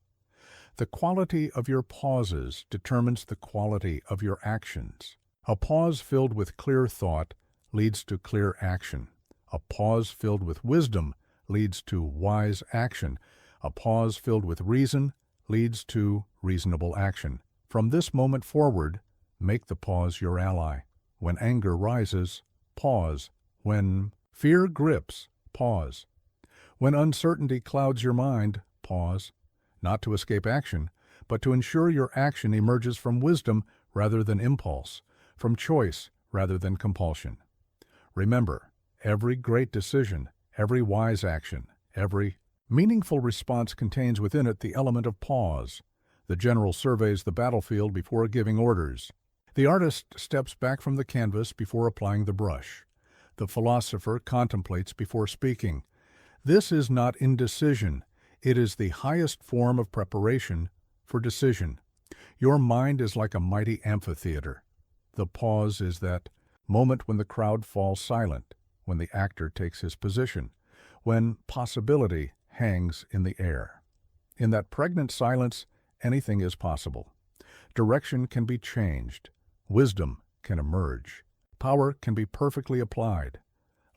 The quality of your pauses determines the quality of your actions. A pause filled with clear thought leads to clear action. A pause filled with wisdom leads to wise action. A pause filled with reason leads to reasonable action. From this moment forward, make the pause your ally. When anger rises, pause. When fear grips, pause. When uncertainty clouds your mind, pause. Not to escape action, but to ensure your action emerges from wisdom rather than impulse, from choice rather than compulsion. Remember, every great decision, every wise action, every meaningful response contains within it the element of pause. The general surveys the battlefield before giving orders. The artist steps back from the canvas before applying the brush. The philosopher contemplates before speaking. This is not indecision. It is the highest form of preparation for decision. Your mind is like a mighty amphitheater. The pause is that moment when the crowd falls silent, when the actor takes his position, when possibility hangs in the air. In that pregnant silence, anything is possible. Direction can be changed. Wisdom can emerge. Power can be perfectly applied.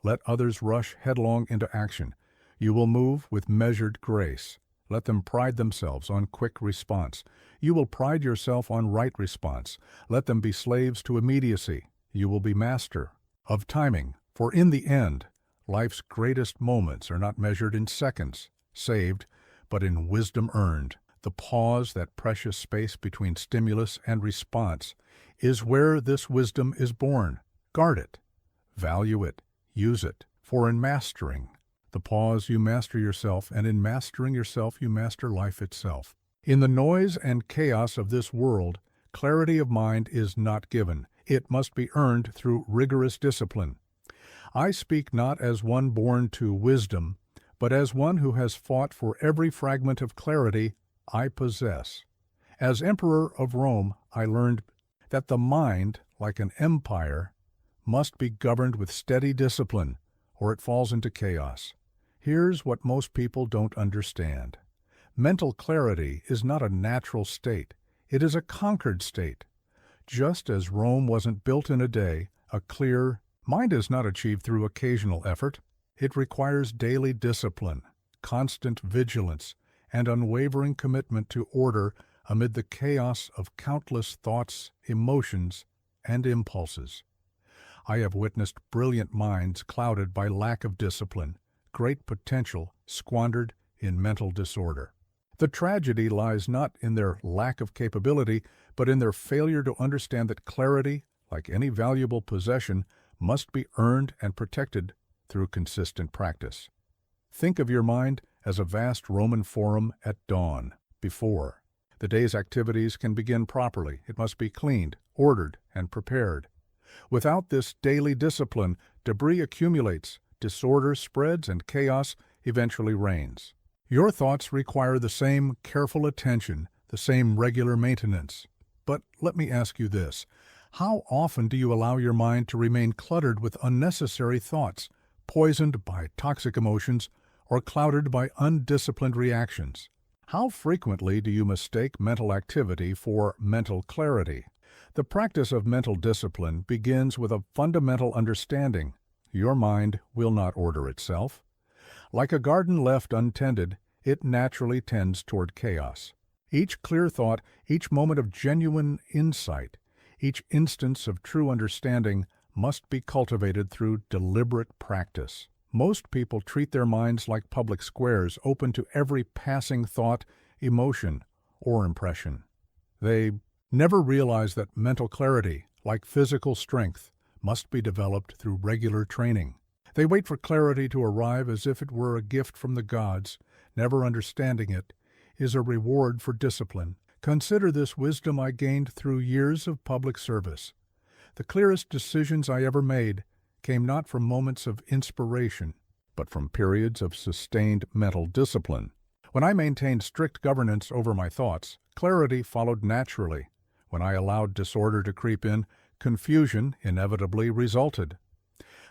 Let others rush headlong into action. You will move with measured grace. Let them pride themselves on quick response. You will pride yourself on right response. Let them be slaves to immediacy. You will be master of timing. For in the end, life's greatest moments are not measured in seconds saved, but in wisdom earned. The pause, that precious space between stimulus and response, is where this wisdom is born. Guard it. Value it. Use it. For in mastering The pause, you master yourself, and in mastering yourself, you master life itself. In the noise and chaos of this world, clarity of mind is not given. It must be earned through rigorous discipline. I speak not as one born to wisdom, but as one who has fought for every fragment of clarity I possess. As Emperor of Rome, I learned that the mind, like an empire, must be governed with steady discipline, or it falls into chaos. Here's what most people don't understand. Mental clarity is not a natural state. It is a conquered state. Just as Rome wasn't built in a day, a clear mind is not achieved through occasional effort. It requires daily discipline, constant vigilance, and unwavering commitment to order amid the chaos of countless thoughts, emotions, and impulses. I have witnessed brilliant minds clouded by lack of discipline, great potential squandered in mental disorder. The tragedy lies not in their lack of capability, but in their failure to understand that clarity, like any valuable possession, must be earned and protected through consistent practice. Think of your mind as a vast Roman forum at dawn. Before the day's activities can begin properly, it must be cleaned, ordered, and prepared. Without this daily discipline, debris accumulates, disorder spreads, and chaos eventually reigns. Your thoughts require the same careful attention, the same regular maintenance. But let me ask you this. How often do you allow your mind to remain cluttered with unnecessary thoughts, poisoned by toxic emotions, or clouded by undisciplined reactions? How frequently do you mistake mental activity for mental clarity? The practice of mental discipline begins with a fundamental understanding. Your mind will not order itself. Like a garden left untended, it naturally tends toward chaos. Each clear thought, each moment of genuine insight, each instance of true understanding must be cultivated through deliberate practice. Most people treat their minds like public squares open to every passing thought, emotion, or impression. They never realize that mental clarity, like physical strength, must be developed through regular training. They wait for clarity to arrive as if it were a gift from the gods, never understanding it is a reward for discipline. Consider this wisdom I gained through years of public service. The clearest decisions I ever made came not from moments of inspiration, but from periods of sustained mental discipline. When I maintained strict governance over my thoughts, clarity followed naturally. When I allowed disorder to creep in, confusion inevitably resulted.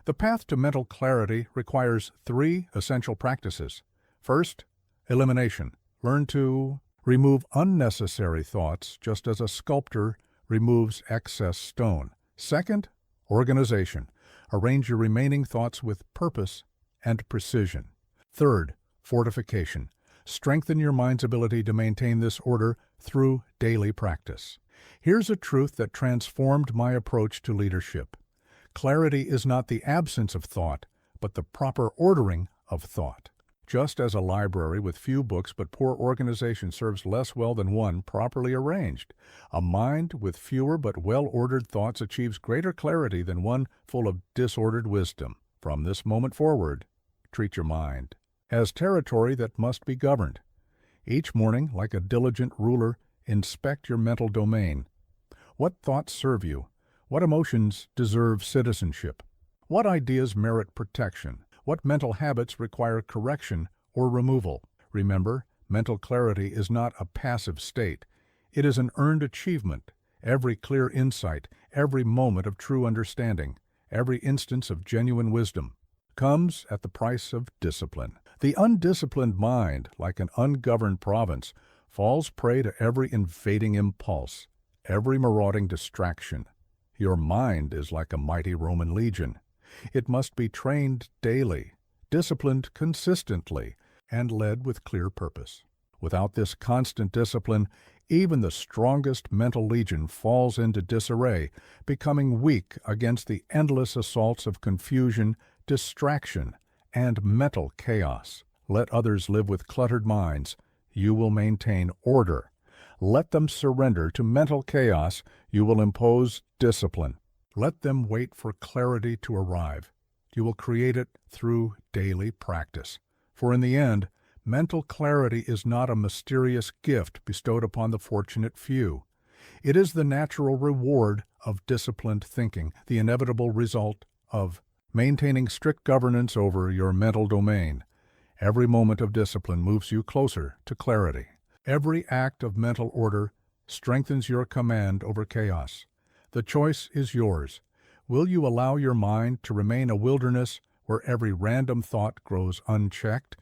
The path to mental clarity requires 3 essential practices. First, elimination. Learn to remove unnecessary thoughts just as a sculptor removes excess stone. Second, organization. Arrange your remaining thoughts with purpose and precision. Third, fortification. Strengthen your mind's ability to maintain this order through daily practice. Here's a truth that transformed my approach to leadership. Clarity is not the absence of thought, but the proper ordering of thought. Just as a library with few books but poor organization serves less well than one properly arranged, a mind with fewer but well-ordered thoughts achieves greater clarity than one full of disordered wisdom. From this moment forward, treat your mind as territory that must be governed. Each morning, like a diligent ruler, inspect your mental domain. What thoughts serve you? What emotions deserve citizenship? What ideas merit protection? What mental habits require correction or removal? Remember, mental clarity is not a passive state. It is an earned achievement. Every clear insight, every moment of true understanding, every instance of genuine wisdom comes at the price of discipline. The undisciplined mind, like an ungoverned province, falls prey to every invading impulse, every marauding distraction. Your mind is like a mighty Roman legion. It must be trained daily, disciplined consistently, and led with clear purpose. Without this constant discipline, even the strongest mental legion falls into disarray, becoming weak against the endless assaults of confusion, distraction, and mental chaos. Let others live with cluttered minds. You will maintain order. Let them surrender to mental chaos. You will impose discipline. Let them wait for clarity to arrive. You will create it through daily practice. For in the end, mental clarity is not a mysterious gift bestowed upon the fortunate few. It is the natural reward of disciplined thinking, the inevitable result of maintaining strict governance over your mental domain. Every moment of discipline moves you closer to clarity. Every act of mental order strengthens your command over chaos. The choice is yours. Will you allow your mind to remain a wilderness where every random thought grows unchecked,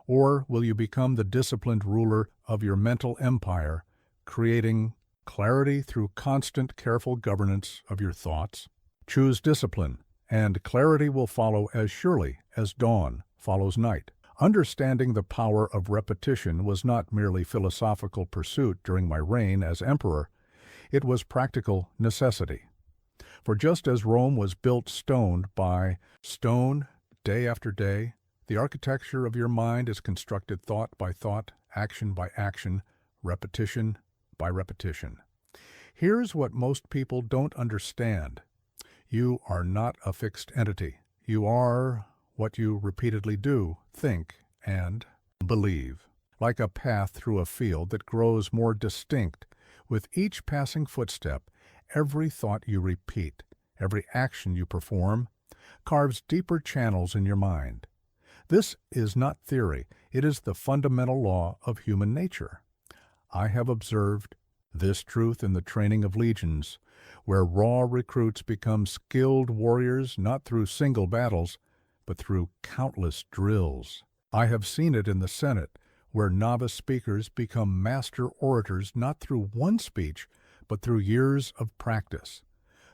or will you become the disciplined ruler of your mental empire, creating clarity through constant, careful governance of your thoughts? Choose discipline, and clarity will follow as surely as dawn follows night. Understanding the power of repetition was not merely philosophical pursuit during my reign as emperor. It was practical necessity. For just as Rome was built stone by stone, day after day, the architecture of your mind is constructed thought by thought, action by action, repetition by repetition. Here's what most people don't understand. You are not a fixed entity. You are what you repeatedly do, think, and believe. Like a path through a field that grows more distinct with each passing footstep, every thought you repeat, every action you perform, carves deeper channels in your mind. This is not theory. It is the fundamental law of human nature. I have observed this truth in the training of legions, where raw recruits become skilled warriors not through single battles, but through countless drills. I have seen it in the Senate, where novice speakers become master orators not through one speech, but through years of practice.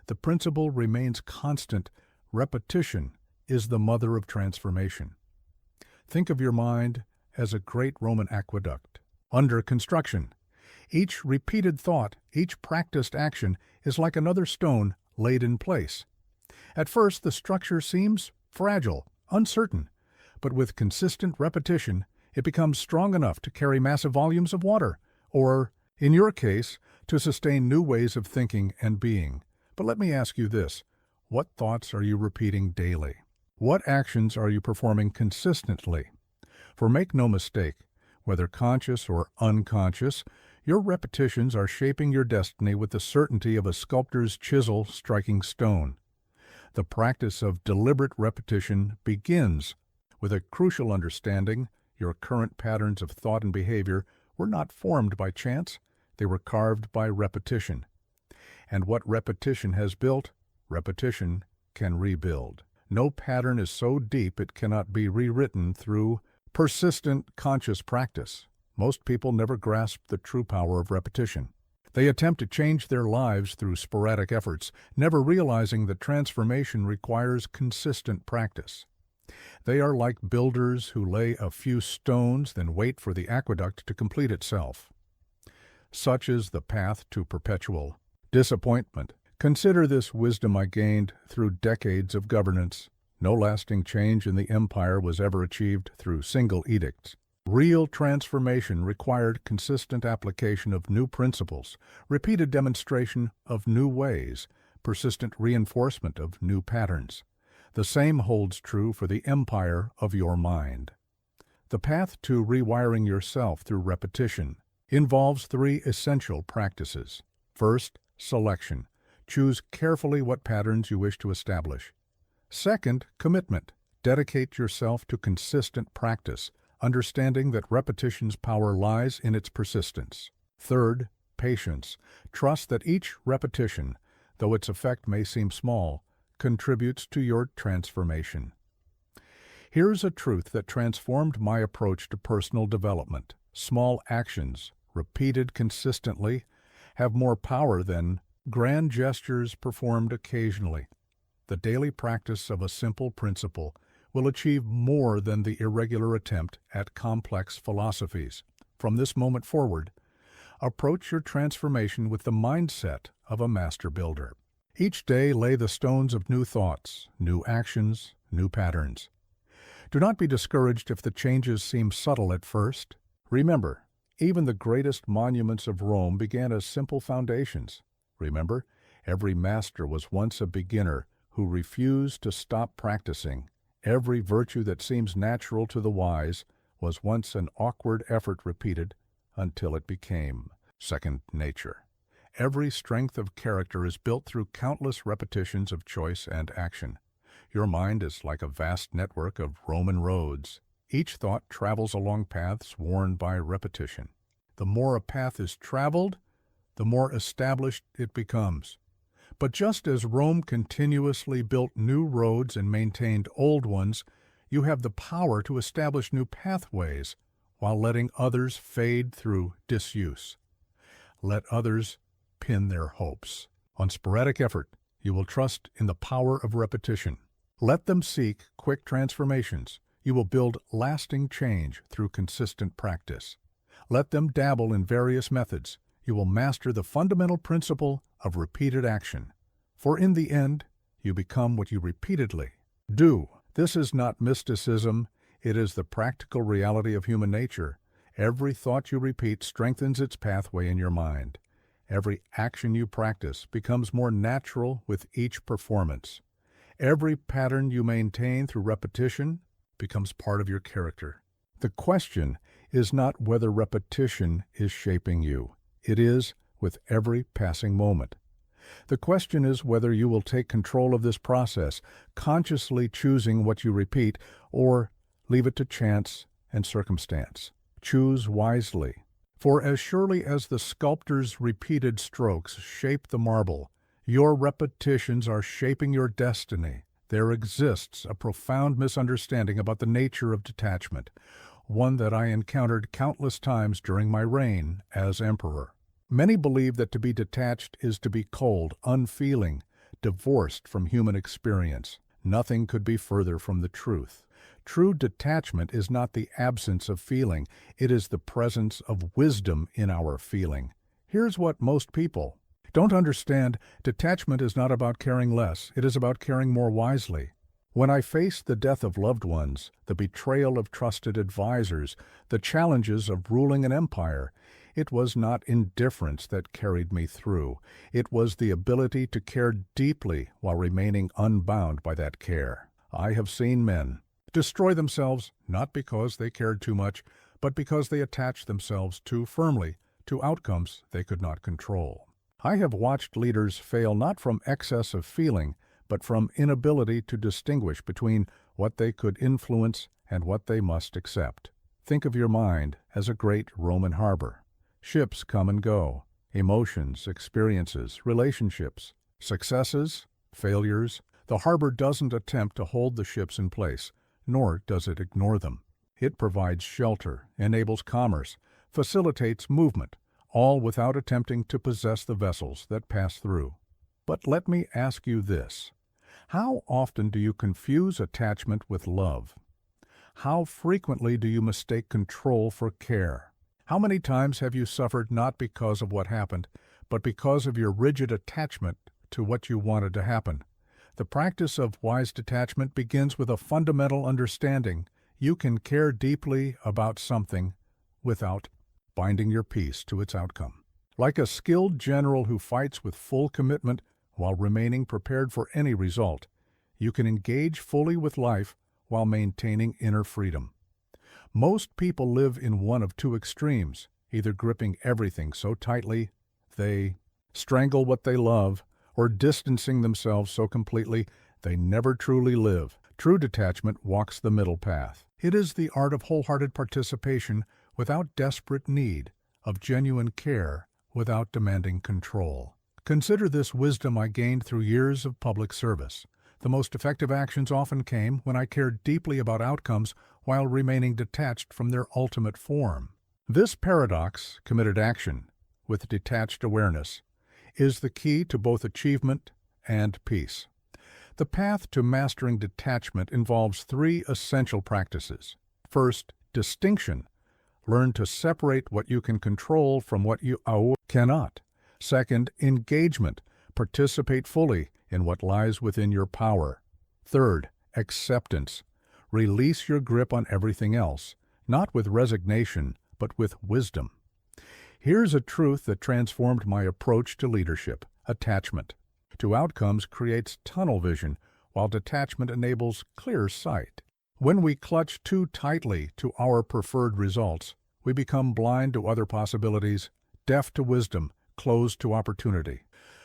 The principle remains constant. Repetition is the mother of transformation. Think of your mind as a great Roman aqueduct under construction. Each repeated thought, each practiced action is like another stone laid in place. At first, the structure seems fragile, uncertain, but with consistent repetition, it becomes strong enough to carry massive volumes of water, or, in your case, to sustain new ways of thinking and being. But let me ask you this: what thoughts are you repeating daily? What actions are you performing consistently? For make no mistake, whether conscious or unconscious, your repetitions are shaping your destiny with the certainty of a sculptor's chisel striking stone. The practice of deliberate repetition begins with a crucial understanding. Your current patterns of thought and behavior were not formed by chance, they were carved by repetition. And what repetition has built, repetition can rebuild. No pattern is so deep it cannot be rewritten through persistent, conscious practice. Most people never grasp the true power of repetition. They attempt to change their lives through sporadic efforts, never realizing that transformation requires consistent practice. They are like builders who lay a few stones, then wait for the aqueduct to complete itself. Such is the path to perpetual disappointment. Consider this wisdom I gained through decades of governance. No lasting change in the empire was ever achieved through single edicts. Real transformation required consistent application of new principles, repeated demonstration of new ways, persistent reinforcement of new patterns. The same holds true for the empire of your mind. The path to rewiring yourself through repetition involves three essential practices. First, selection. Choose carefully what patterns you wish to establish. Second, commitment. Dedicate yourself to consistent practice, understanding that repetition's power lies in its persistence. Third, patience. Trust that each repetition, though its effect may seem small, contributes to your transformation. Here's a truth that transformed my approach to personal development. Small actions, repeated consistently, have more power than grand gestures performed occasionally. The daily practice of a simple principle will achieve more than the irregular attempt at complex philosophies. From this moment forward, approach your transformation with the mindset of a master builder. Each day lay the stones of new thoughts, new actions, new patterns. Do not be discouraged if the changes seem subtle at first. Remember, even the greatest monuments of Rome began as simple foundations. Remember, every master was once a beginner who refuse to stop practicing. Every virtue that seems natural to the wise was once an awkward effort repeated until it became second nature. Every strength of character is built through countless repetitions of choice and action. Your mind is like a vast network of Roman roads. Each thought travels along paths worn by repetition. The more a path is traveled, the more established it becomes. But just as Rome continuously built new roads and maintained old ones, you have the power to establish new pathways while letting others fade through disuse. Let others pin their hopes on sporadic effort. You will trust in the power of repetition. Let them seek quick transformations. You will build lasting change through consistent practice. Let them dabble in various methods. You will master the fundamental principle of repeated action. For in the end, you become what you repeatedly do. This is not mysticism. It is the practical reality of human nature. Every thought you repeat strengthens its pathway in your mind. Every action you practice becomes more natural with each performance. Every pattern you maintain through repetition becomes part of your character. The question is not whether repetition is shaping you. It is with every passing moment. The question is whether you will take control of this process, consciously choosing what you repeat, or leave it to chance and circumstance. Choose wisely. For as surely as the sculptor's repeated strokes shape the marble, your repetitions are shaping your destiny. There exists a profound misunderstanding about the nature of detachment, one that I encountered countless times during my reign as emperor. Many believe that to be detached is to be cold, unfeeling, divorced from human experience. Nothing could be further from the truth. True detachment is not the absence of feeling, it is the presence of wisdom in our feeling. Here's what most people don't understand. Detachment is not about caring less, it is about caring more wisely. When I faced the death of loved ones, the betrayal of trusted advisors, the challenges of ruling an empire, it was not indifference that carried me through. It was the ability to care deeply while remaining unbound by that care. I have seen men destroy themselves not because they cared too much, but because they attached themselves too firmly to outcomes they could not control. I have watched leaders fail not from excess of feeling, but from inability to distinguish between what they could influence and what they must accept. Think of your mind as a great Roman harbor. Ships come and go. Emotions, experiences, relationships, successes, failures. The harbor doesn't attempt to hold the ships in place, nor does it ignore them. It provides shelter, enables commerce, facilitates movement, all without attempting to possess the vessels that pass through. But let me ask you this. How often do you confuse attachment with love? How frequently do you mistake control for care? How many times have you suffered not because of what happened, but because of your rigid attachment to what you wanted to happen? The practice of wise detachment begins with a fundamental understanding. You can care deeply about something without binding your peace to its outcome. Like a skilled general who fights with full commitment while remaining prepared for any result, you can engage fully with life while maintaining inner freedom. Most people live in one of two extremes, either gripping everything so tightly they strangle what they love, or distancing themselves so completely they never truly live. True detachment walks the middle path. It is the art of wholehearted participation without desperate need, of genuine care without demanding control. Consider this wisdom I gained through years of public service. The most effective actions often came when I cared deeply about outcomes while remaining detached from their ultimate form. This paradox, committed action with detached awareness, is the key to both achievement and peace. The path to mastering detachment involves three essential practices. First, distinction. Learn to separate what you can control from what you cannot. Second, engagement. Participate fully in what lies within your power. Third, acceptance. Release your grip on everything else, not with resignation, but with wisdom. Here's a truth that transformed my approach to leadership: attachment. to outcomes creates tunnel vision, while detachment enables clear sight. When we clutch too tightly to our preferred results, we become blind to other possibilities, deaf to wisdom, closed to opportunity.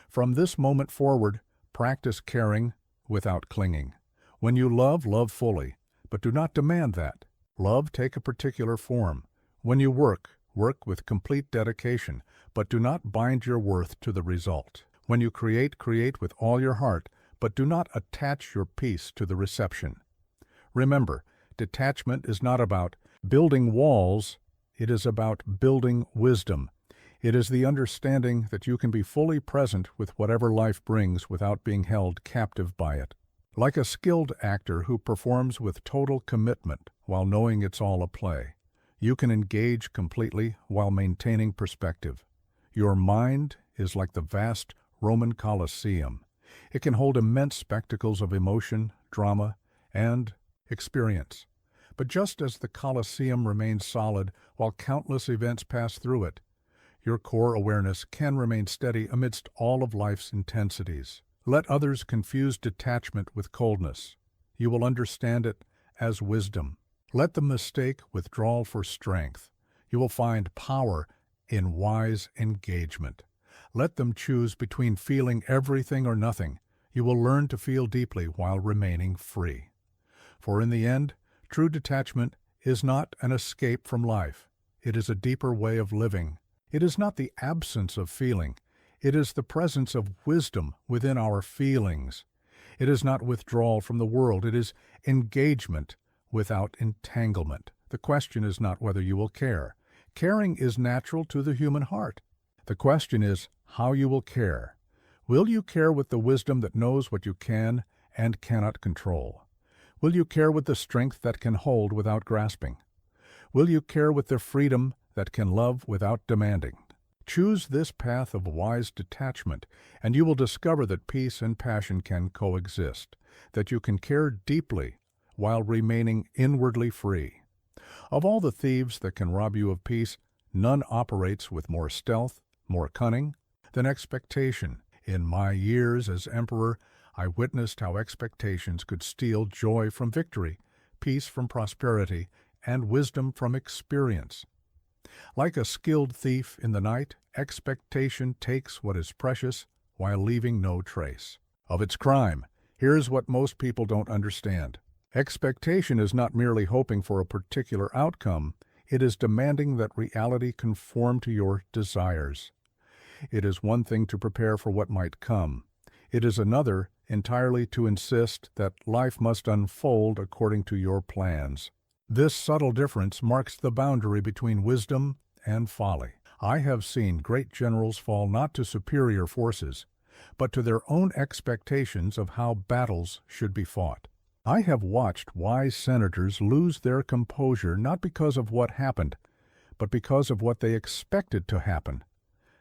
From this moment forward, practice caring without clinging. When you love, love fully, but do not demand that. Love take a particular form. When you work, work with complete dedication, but do not bind your worth to the result. When you create, create with all your heart, but do not attach your peace to the reception. Remember, detachment is not about building walls, it is about building wisdom. It is the understanding that you can be fully present with whatever life brings without being held captive by it. Like a skilled actor who performs with total commitment while knowing it's all a play, you can engage completely while maintaining perspective. Your mind is like the vast Roman Colosseum. It can hold immense spectacles of emotion, drama, and experience. But just as the Colosseum remains solid while countless events pass through it, your core awareness can remain steady amidst all of life's intensities. Let others confuse detachment with coldness. You will understand it as wisdom. Let them mistake withdrawal for strength. You will find power in wise engagement. Let them choose between feeling everything or nothing. You will learn to feel deeply while remaining free. For in the end, true detachment is not an escape from life. It is a deeper way of living. It is not the absence of feeling. It is the presence of wisdom within our feelings. It is not withdrawal from the world. It is engagement without entanglement. The question is not whether you will care. Caring is natural to the human heart. The question is how you will care. Will you care with the wisdom that knows what you can and cannot control? Will you care with the strength that can hold without grasping? Will you care with the freedom that can love without demanding? Choose this path of wise detachment, and you will discover that peace and passion can coexist, that you can care deeply while remaining inwardly free. Of all the thieves that can rob you of peace, none operates with more stealth, more cunning, than expectation. In my years as emperor, I witnessed how expectations could steal joy from victory, peace from prosperity, and wisdom from experience. Like a skilled thief in the night, expectation takes what is precious while leaving no trace of its crime. Here's what most people don't understand. Expectation is not merely hoping for a particular outcome, it is demanding that reality conform to your desires. It is one thing to prepare for what might come. It is another entirely to insist that life must unfold according to your plans. This subtle difference marks the boundary between wisdom and folly. I have seen great generals fall not to superior forces, but to their own expectations of how battles should be fought. I have watched wise senators lose their composure not because of what happened, but because of what they expected to happen.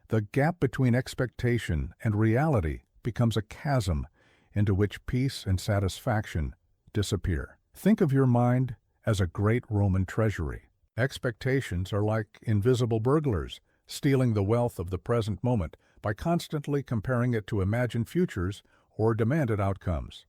The gap between expectation and reality becomes a chasm into which peace and satisfaction disappear. Think of your mind as a great Roman treasury. Expectations are like invisible burglars, stealing the wealth of the present moment by constantly comparing it to imagined futures or demanded outcomes.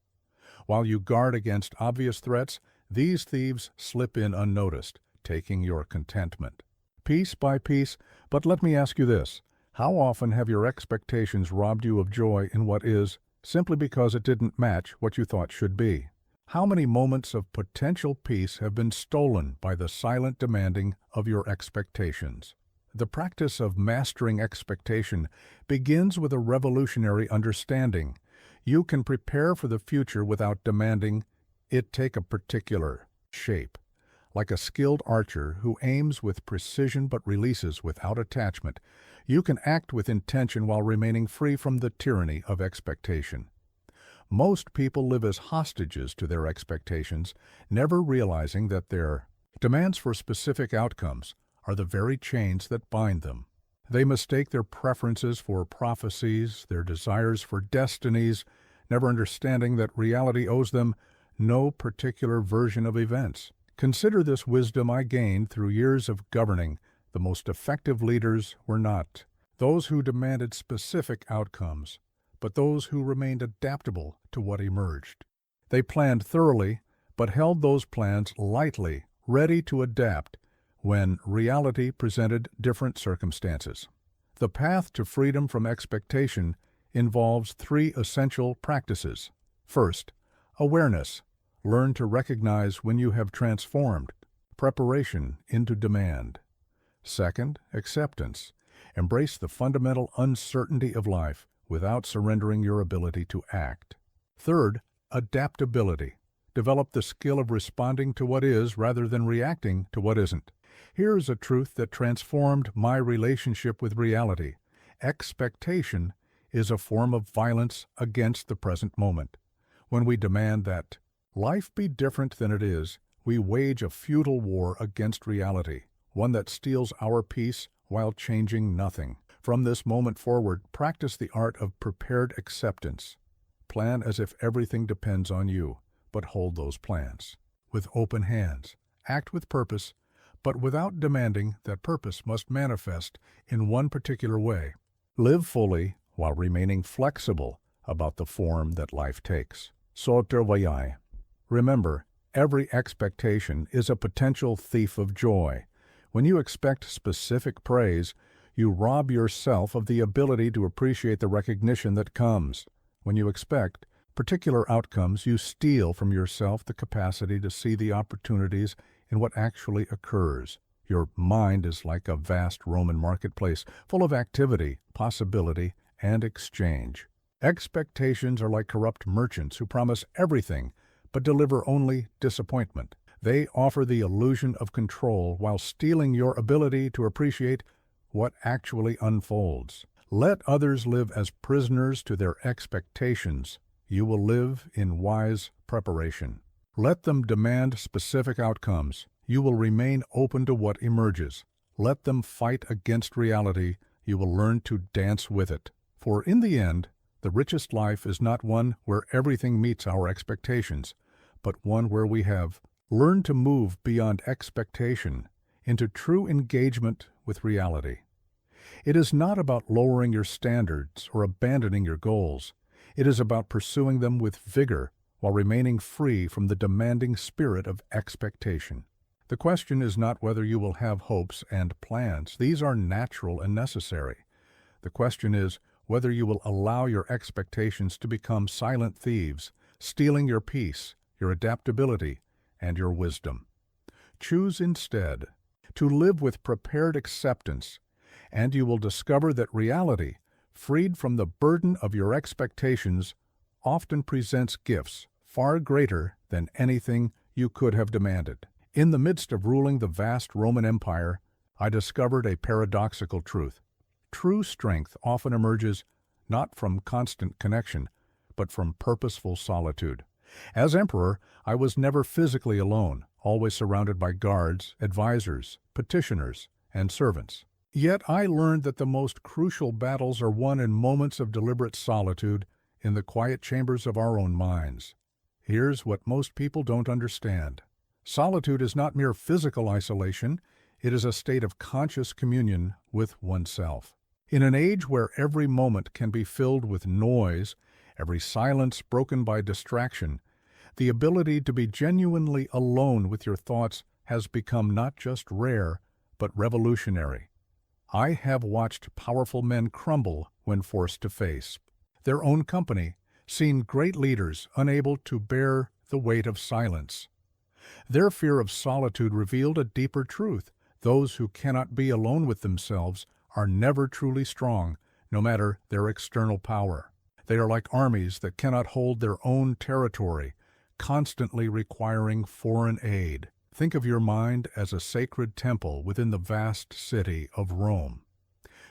While you guard against obvious threats, these thieves slip in unnoticed, taking your contentment. Piece by piece, but let me ask you this. How often have your expectations robbed you of joy in what is, simply because it didn't match what you thought should be? How many moments of potential peace have been stolen by the silent demanding of your expectations? The practice of mastering expectation begins with a revolutionary understanding. You can prepare for the future without demanding it take a particular shape. Like a skilled archer who aims with precision but releases without attachment, you can act with intention while remaining free from the tyranny of expectation. Most people live as hostages to their expectations, never realizing that their demands for specific outcomes are the very chains that bind them. They mistake their preferences for prophecies, their desires for destinies, never understanding that reality owes them no particular version of events. Consider this wisdom I gained through years of governing. The most effective leaders were not those who demanded specific outcomes, but those who remained adaptable to what emerged. They planned thoroughly, but held those plans lightly, ready to adapt when reality presented different circumstances. The path to freedom from expectation involves three essential practices. First, awareness. Learn to recognize when you have transformed preparation into demand. Second, acceptance. Embrace the fundamental uncertainty of life without surrendering your ability to act. Third, adaptability. Develop the skill of responding to what is rather than reacting to what isn't. Here is a truth that transformed my relationship with reality. Expectation is a form of violence against the present moment. When we demand that life be different than it is, we wage a futile war against reality, one that steals our peace while changing nothing. From this moment forward, practice the art of prepared acceptance. Plan as if everything depends on you, but hold those plans with open hands. Act with purpose, but without demanding that purpose must manifest in one particular way. Live fully while remaining flexible about the form that life takes. REWIRE. Remember, every expectation is a potential thief of joy. When you expect specific praise, you rob yourself of the ability to appreciate the recognition that comes. When you expect particular outcomes, you steal from yourself the capacity to see the opportunities in what actually occurs. Your mind is like a vast Roman marketplace, full of activity, possibility, and exchange. Expectations are like corrupt merchants who promise everything but deliver only disappointment. They offer the illusion of control while stealing your ability to appreciate what actually unfolds. Let others live as prisoners to their expectations. You will live in wise preparation. Let them demand specific outcomes. You will remain open to what emerges. Let them fight against reality. You will learn to dance with it. For in the end, the richest life is not one where everything meets our expectations, but one where we have learned to move beyond expectation into true engagement with reality. It is not about lowering your standards or abandoning your goals. It is about pursuing them with vigor while remaining free from the demanding spirit of expectation. The question is not whether you will have hopes and plans. These are natural and necessary. The question is whether you will allow your expectations to become silent thieves, stealing your peace, your adaptability, and your wisdom. Choose instead to live with prepared acceptance, and you will discover that reality, freed from the burden of your expectations, often presents gifts far greater than anything you could have demanded. In the midst of ruling the vast Roman Empire, I discovered a paradoxical truth. True strength often emerges not from constant connection, but from purposeful solitude. As emperor, I was never physically alone, always surrounded by guards, advisors, petitioners, and servants. Yet I learned that the most crucial battles are won in moments of deliberate solitude in the quiet chambers of our own minds. Here's what most people don't understand. Solitude is not mere physical isolation, it is a state of conscious communion with oneself. In an age where every moment can be filled with noise, every silence broken by distraction, the ability to be genuinely alone with your thoughts has become not just rare, but revolutionary. I have watched powerful men crumble when forced to face their own company, seen great leaders unable to bear the weight of silence. Their fear of solitude revealed a deeper truth. Those who cannot be alone with themselves are never truly strong, no matter their external power. They are like armies that cannot hold their own territory, constantly requiring foreign aid. Think of your mind as a sacred temple within the vast city of Rome.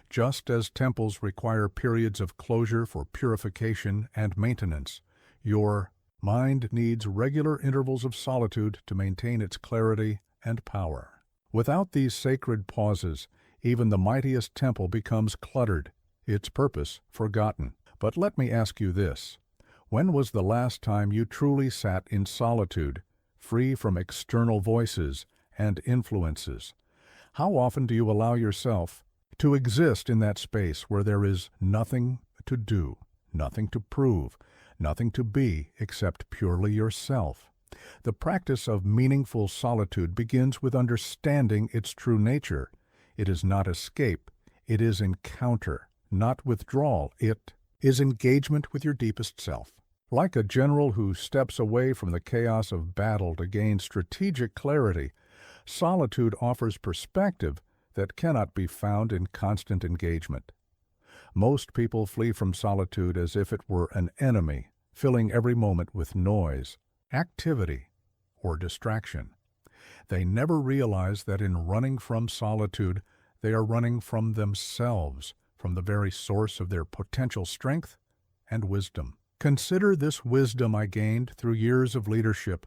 Just as temples require periods of closure for purification and maintenance, your mind needs regular intervals of solitude to maintain its clarity and power. Without these sacred pauses, even the mightiest temple becomes cluttered, its purpose forgotten. But let me ask you this. When was the last time you truly sat in solitude, free from external voices and influences? How often do you allow yourself to exist in that space where there is nothing to do, nothing to prove, nothing to be except purely yourself. The practice of meaningful solitude begins with understanding its true nature. It is not escape, it is encounter, not withdrawal. It is engagement with your deepest self. Like a general who steps away from the chaos of battle to gain strategic clarity, solitude offers perspective that cannot be found in constant engagement. Most people flee from solitude as if it were an enemy, filling every moment with noise, activity, or distraction. They never realize that in running from solitude, they are running from themselves, from the very source of their potential strength and wisdom. Consider this wisdom I gained through years of leadership.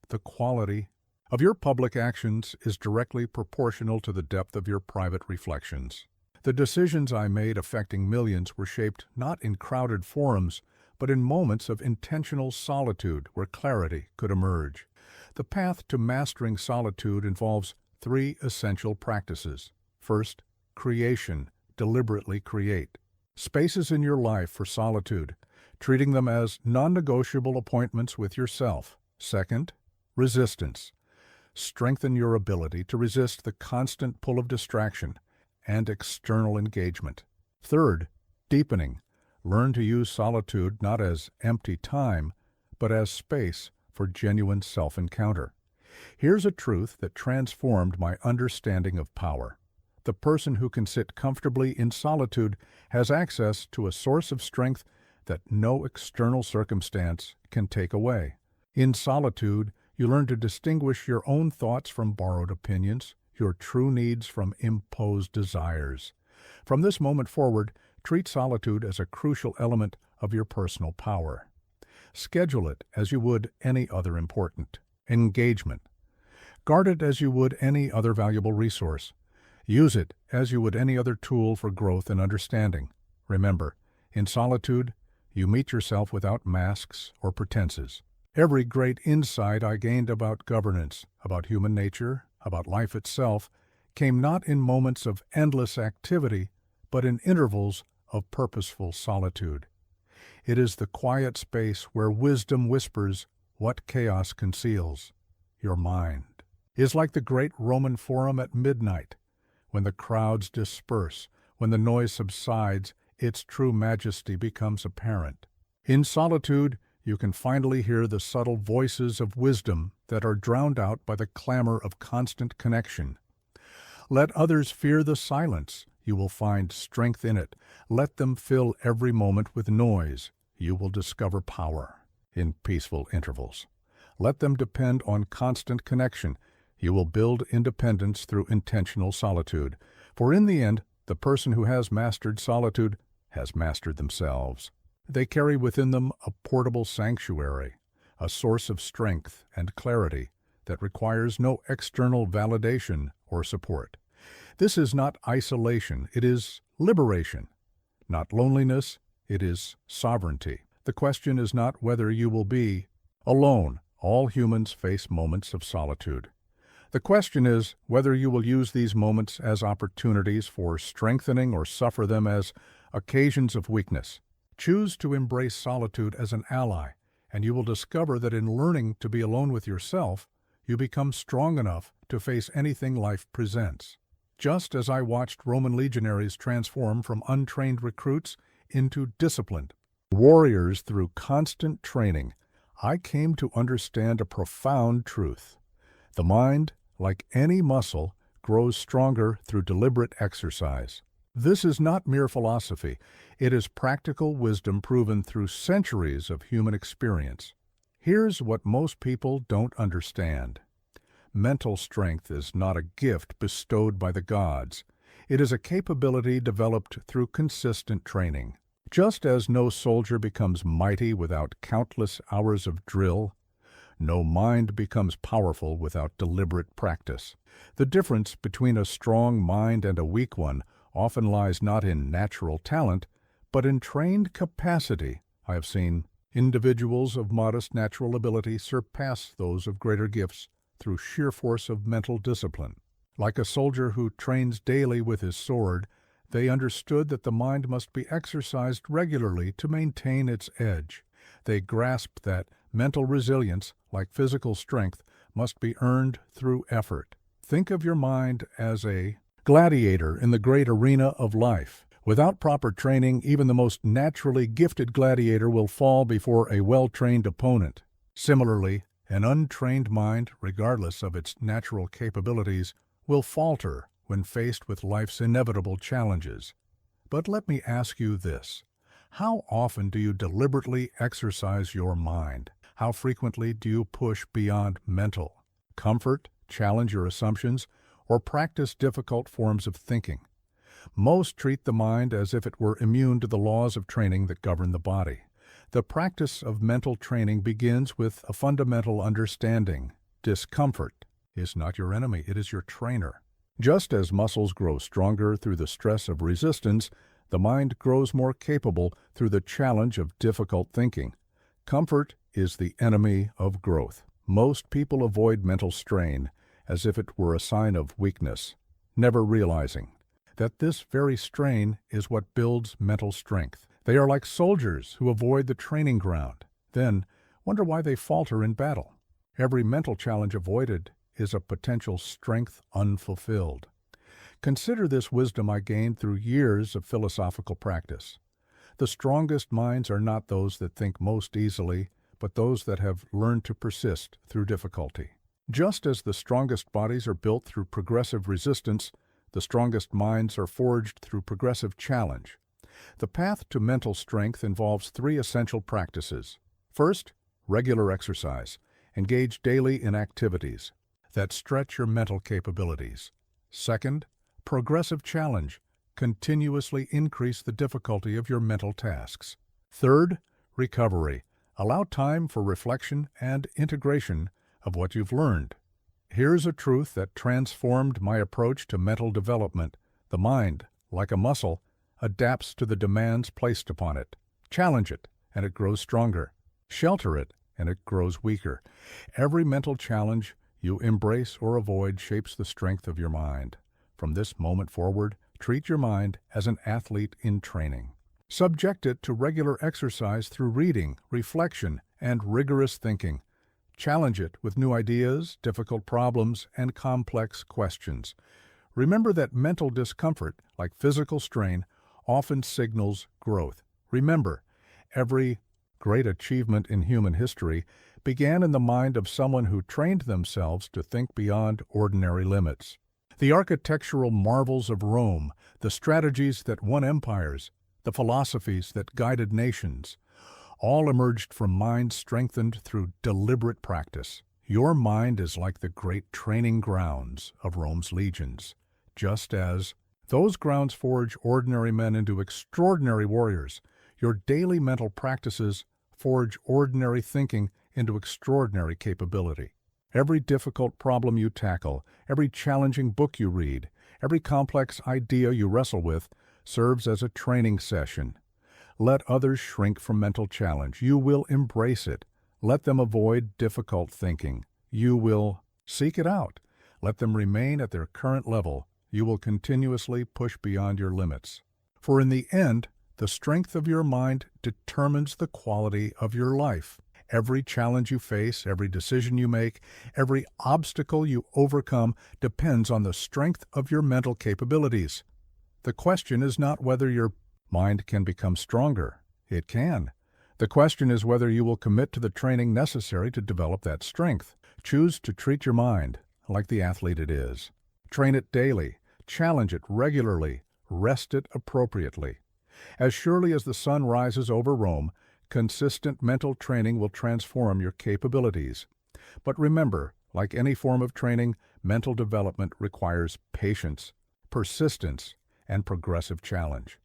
The quality of your public actions is directly proportional to the depth of your private reflections. The decisions I made affecting millions were shaped not in crowded forums, but in moments of intentional solitude where clarity could emerge. The path to mastering solitude involves 3 essential practices. First, creation. Deliberately create spaces in your life for solitude, treating them as non-negotiable appointments with yourself. Second, resistance. Strengthen your ability to resist the constant pull of distraction and external engagement. Third, deepening. Learn to use solitude not as empty time, but as space for genuine self-encounter. Here's a truth that transformed my understanding of power. The person who can sit comfortably in solitude has access to a source of strength that no external circumstance can take away. In solitude, you learn to distinguish your own thoughts from borrowed opinions, your true needs from imposed desires. From this moment forward, treat solitude as a crucial element of your personal power. Schedule it as you would any other important engagement. Guard it as you would any other valuable resource. Use it as you would any other tool for growth and understanding. Remember, in solitude, you meet yourself without masks or pretenses. Every great insight I gained about governance, about human nature, about life itself, came not in moments of endless activity, but in intervals of purposeful solitude. It is the quiet space where wisdom whispers what chaos conceals. Your mind is like the great Roman Forum at midnight. When the crowds disperse, when the noise subsides, its true majesty becomes apparent. In solitude, you can finally hear the subtle voices of wisdom that are drowned out by the clamor of constant connection. Let others fear the silence. You will find strength in it. Let them fill every moment with noise. You will discover power in peaceful intervals. Let them depend on constant connection. You will build independence through intentional solitude. For in the end, the person who has mastered solitude has mastered themselves. They carry within them a portable sanctuary, a source of strength and clarity that requires no external validation or support. This is not isolation, it is liberation. Not loneliness, it is sovereignty. The question is not whether you will be alone. All humans face moments of solitude. The question is whether you will use these moments as opportunities for strengthening or suffer them as occasions of weakness. Choose to embrace solitude as an ally, and you will discover that in learning to be alone with yourself, you become strong enough to face anything life presents. Just as I watched Roman legionaries transform from untrained recruits into disciplined warriors through constant training, I came to understand a profound truth. The mind, like any muscle, grows stronger through deliberate exercise. This is not mere philosophy. It is practical wisdom proven through centuries of human experience. Here's what most people don't understand. Mental strength is not a gift bestowed by the gods. It is a capability developed through consistent training. Just as no soldier becomes mighty without countless hours of drill, no mind becomes powerful without deliberate practice. The difference between a strong mind and a weak one often lies not in natural talent, but in trained capacity. I have seen individuals of modest natural ability surpass those of greater gifts through sheer force of mental discipline. Like a soldier who trains daily with his sword, They understood that the mind must be exercised regularly to maintain its edge. They grasped that mental resilience, like physical strength, must be earned through effort. Think of your mind as a gladiator in the great arena of life. Without proper training, even the most naturally gifted gladiator will fall before a well-trained opponent. Similarly, an untrained mind, regardless of its natural capabilities, will falter when faced with life's inevitable challenges. But let me ask you this: how often do you deliberately exercise your mind? How frequently do you push beyond mental comfort, challenge your assumptions, or practice difficult forms of thinking? Most treat the mind as if it were immune to the laws of training that govern the body. The practice of mental training begins with a fundamental understanding. Discomfort is not your enemy, it is your trainer. Just as muscles grow stronger through the stress of resistance, the mind grows more capable through the challenge of difficult thinking. Comfort is the enemy of growth. Most people avoid mental strain as if it were a sign of weakness, never realizing that this very strain is what builds mental strength. They are like soldiers who avoid the training ground, then wonder why they falter in battle. Every mental challenge avoided is a potential strength unfulfilled. Consider this wisdom I gained through years of philosophical practice. The strongest minds are not those that think most easily, but those that have learned to persist through difficulty. Just as the strongest bodies are built through progressive resistance, the strongest minds are forged through progressive challenge. The path to mental strength involves 3 essential practices. First, regular exercise. Engage daily in activities that stretch your mental capabilities. Second, progressive challenge. Continuously increase the difficulty of your mental tasks. Third, recovery. Allow time for reflection and integration of what you've learned. Here's a truth that transformed my approach to mental development. The mind, like a muscle, adapts to the demands placed upon it. Challenge it, and it grows stronger. Shelter it, and it grows weaker. Every mental challenge you embrace or avoid shapes the strength of your mind. From this moment forward, treat your mind as an athlete in training. Subject it to regular exercise through reading, reflection, and rigorous thinking. Challenge it with new ideas, difficult problems, and complex questions. Remember that mental discomfort, like physical strain, often signals growth. Remember, every great achievement in human history began in the mind of someone who trained themselves to think beyond ordinary limits. The architectural marvels of Rome, the strategies that won empires, the philosophies that guided nations, all emerged from minds strengthened through deliberate practice. Your mind is like the great training grounds of Rome's legions, just as those grounds forge ordinary men into extraordinary warriors. Your daily mental practices forge ordinary thinking into extraordinary capability. Every difficult problem you tackle, every challenging book you read, every complex idea you wrestle with serves as a training session. Let others shrink from mental challenge. You will embrace it. Let them avoid difficult thinking. You will seek it out. Let them remain at their current level. You will continuously push beyond your limits. For in the end, the strength of your mind determines the quality of your life. Every challenge you face, every decision you make, every obstacle you overcome depends on the strength of your mental capabilities. The question is not whether your mind can become stronger. It can. The question is whether you will commit to the training necessary to develop that strength. Choose to treat your mind like the athlete it is. Train it daily. Challenge it regularly. Rest it appropriately. As surely as the sun rises over Rome, consistent mental training will transform your capabilities. But remember, like any form of training, mental development requires patience, persistence, and progressive challenge.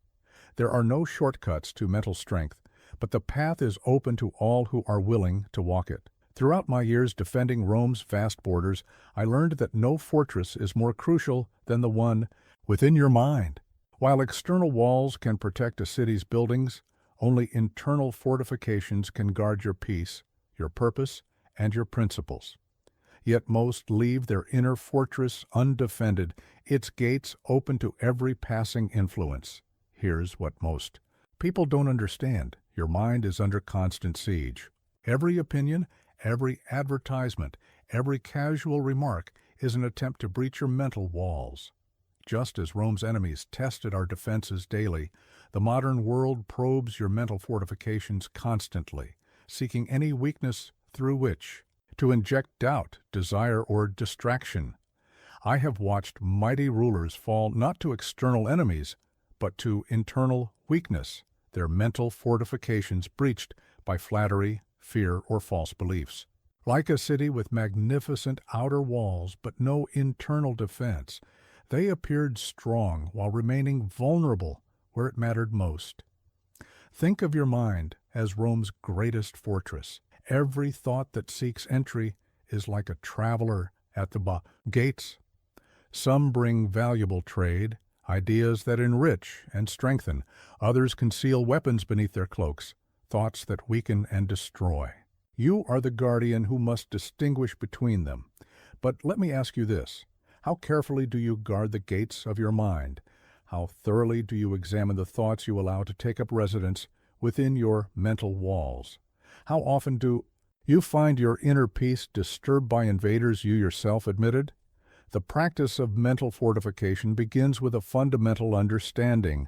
There are no shortcuts to mental strength, but the path is open to all who are willing to walk it. Throughout my years defending Rome's vast borders, I learned that no fortress is more crucial than the one within your mind. While external walls can protect a city's buildings, only internal fortifications can guard your peace, your purpose, and your principles. Yet most leave their inner fortress undefended, its gates open to every passing influence. Here's what most people don't understand. Your mind is under constant siege. Every opinion, every advertisement, every casual remark is an attempt to breach your mental walls. Just as Rome's enemies tested our defenses daily, the modern world probes your mental fortifications constantly, seeking any weakness through which to inject doubt, desire, or distraction. I have watched mighty rulers fall not to external enemies, but to internal weakness, their mental fortifications breached by flattery, fear, or false beliefs. Like a city with magnificent outer walls but no internal defense, they appeared strong while remaining vulnerable where it mattered most. Think of your mind as Rome's greatest fortress. Every thought that seeks entry is like a traveler at the gates. Some bring valuable trade, ideas that enrich and strengthen. Others conceal weapons beneath their cloaks, thoughts that weaken and destroy. You are the guardian who must distinguish between them. But let me ask you this. How carefully do you guard the gates of your mind? How thoroughly do you examine the thoughts you allow to take up residence within your mental walls? How often do you find your inner peace disturbed by invaders you yourself admitted? The practice of mental fortification begins with a fundamental understanding.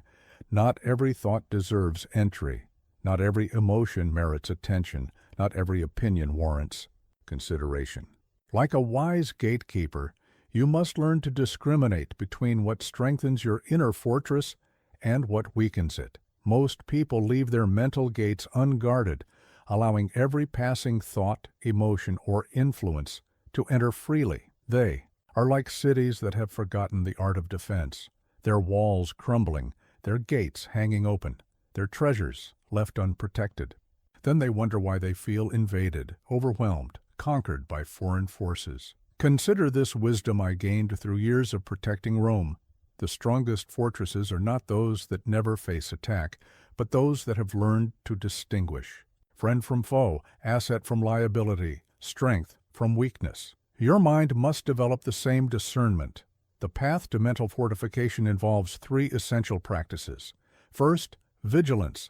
Not every thought deserves entry. Not every emotion merits attention. Not every opinion warrants consideration. Like a wise gatekeeper, you must learn to discriminate between what strengthens your inner fortress and what weakens it. Most people leave their mental gates unguarded, allowing every passing thought, emotion, or influence to enter freely. They are like cities that have forgotten the art of defense, their walls crumbling, their gates hanging open, their treasures left unprotected. Then they wonder why they feel invaded, overwhelmed, conquered by foreign forces. Consider this wisdom I gained through years of protecting Rome. The strongest fortresses are not those that never face attack, but those that have learned to distinguish. Friend from foe, asset from liability, strength from weakness. Your mind must develop the same discernment. The path to mental fortification involves 3 essential practices. First, vigilance.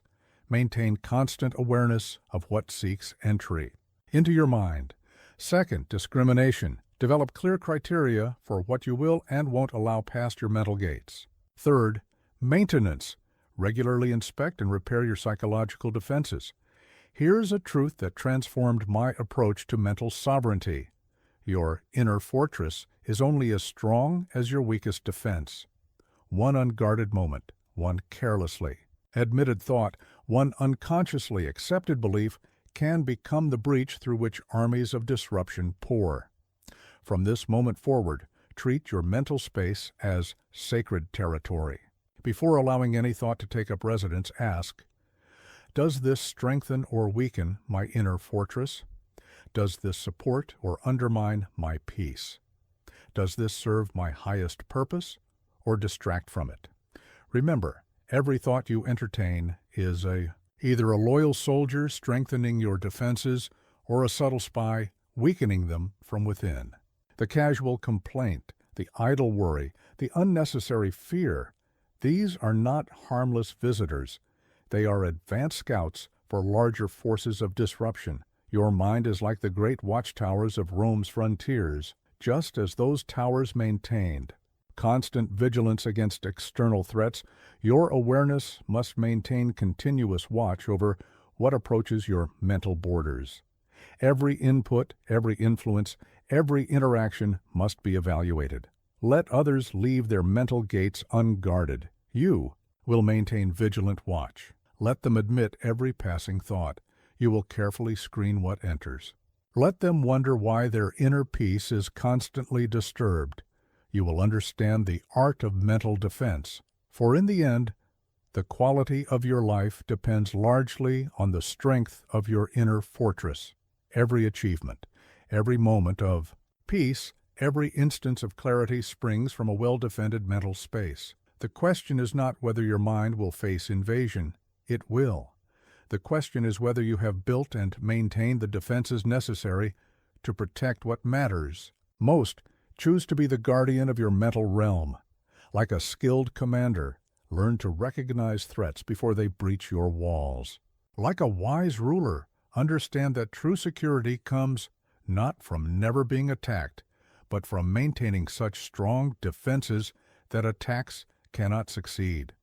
Maintain constant awareness of what seeks entry into your mind. Second, discrimination. Develop clear criteria for what you will and won't allow past your mental gates. Third, maintenance. Regularly inspect and repair your psychological defenses. Here's a truth that transformed my approach to mental sovereignty. Your inner fortress is only as strong as your weakest defense. One unguarded moment, one carelessly admitted thought, one unconsciously accepted belief can become the breach through which armies of disruption pour. From this moment forward, treat your mental space as sacred territory. Before allowing any thought to take up residence, ask, does this strengthen or weaken my inner fortress? Does this support or undermine my peace? Does this serve my highest purpose or distract from it? Remember, every thought you entertain is either a loyal soldier strengthening your defenses or a subtle spy weakening them from within. The casual complaint, the idle worry, the unnecessary fear, these are not harmless visitors. They are advanced scouts for larger forces of disruption. Your mind is like the great watchtowers of Rome's frontiers. Just as those towers maintained constant vigilance against external threats, your awareness must maintain continuous watch over what approaches your mental borders. Every input, every influence, every interaction must be evaluated. Let others leave their mental gates unguarded. You will maintain vigilant watch. Let them admit every passing thought. You will carefully screen what enters. Let them wonder why their inner peace is constantly disturbed. You will understand the art of mental defense. For in the end, the quality of your life depends largely on the strength of your inner fortress. Every achievement, every moment of peace, every instance of clarity springs from a well-defended mental space. The question is not whether your mind will face invasion. It will. The question is whether you have built and maintained the defenses necessary to protect what matters. Most choose to be the guardian of your mental realm. Like a skilled commander, learn to recognize threats before they breach your walls. Like a wise ruler, understand that true security comes not from never being attacked, but from maintaining such strong defenses that attacks cannot succeed.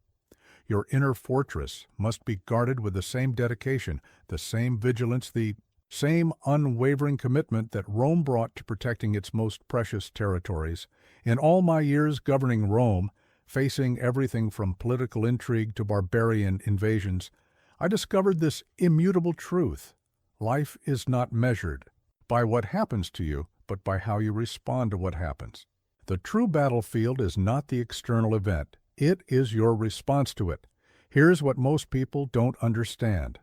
Your inner fortress must be guarded with the same dedication, the same vigilance, the same unwavering commitment that Rome brought to protecting its most precious territories. In all my years governing Rome, facing everything from political intrigue to barbarian invasions, I discovered this immutable truth. Life is not measured by what happens to you, but by how you respond to what happens. The true battlefield is not the external event. It is your response to it. Here's what most people don't understand.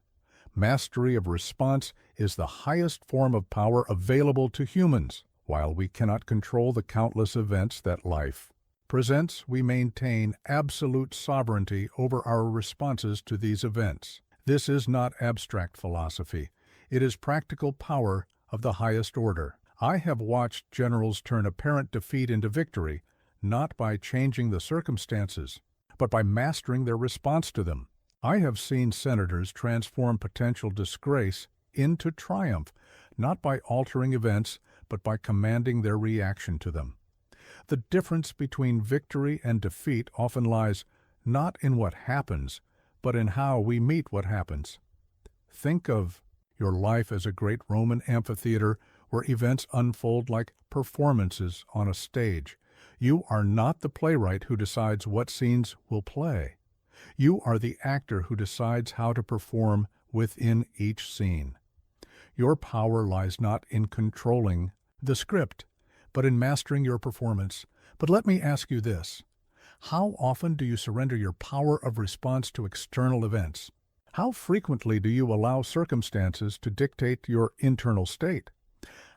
Mastery of response is the highest form of power available to humans. While we cannot control the countless events that life presents, we maintain absolute sovereignty over our responses to these events. This is not abstract philosophy. It is practical power of the highest order. I have watched generals turn apparent defeat into victory, not by changing the circumstances, but by mastering their response to them. I have seen senators transform potential disgrace into triumph, not by altering events, but by commanding their reaction to them. The difference between victory and defeat often lies not in what happens, but in how we meet what happens. Think of your life as a great Roman amphitheater where events unfold like performances on a stage. You are not the playwright who decides what scenes will play. You are the actor who decides how to perform within each scene. Your power lies not in controlling the script, but in mastering your performance. But let me ask you this. How often do you surrender your power of response to external events? How frequently do you allow circumstances to dictate your internal state?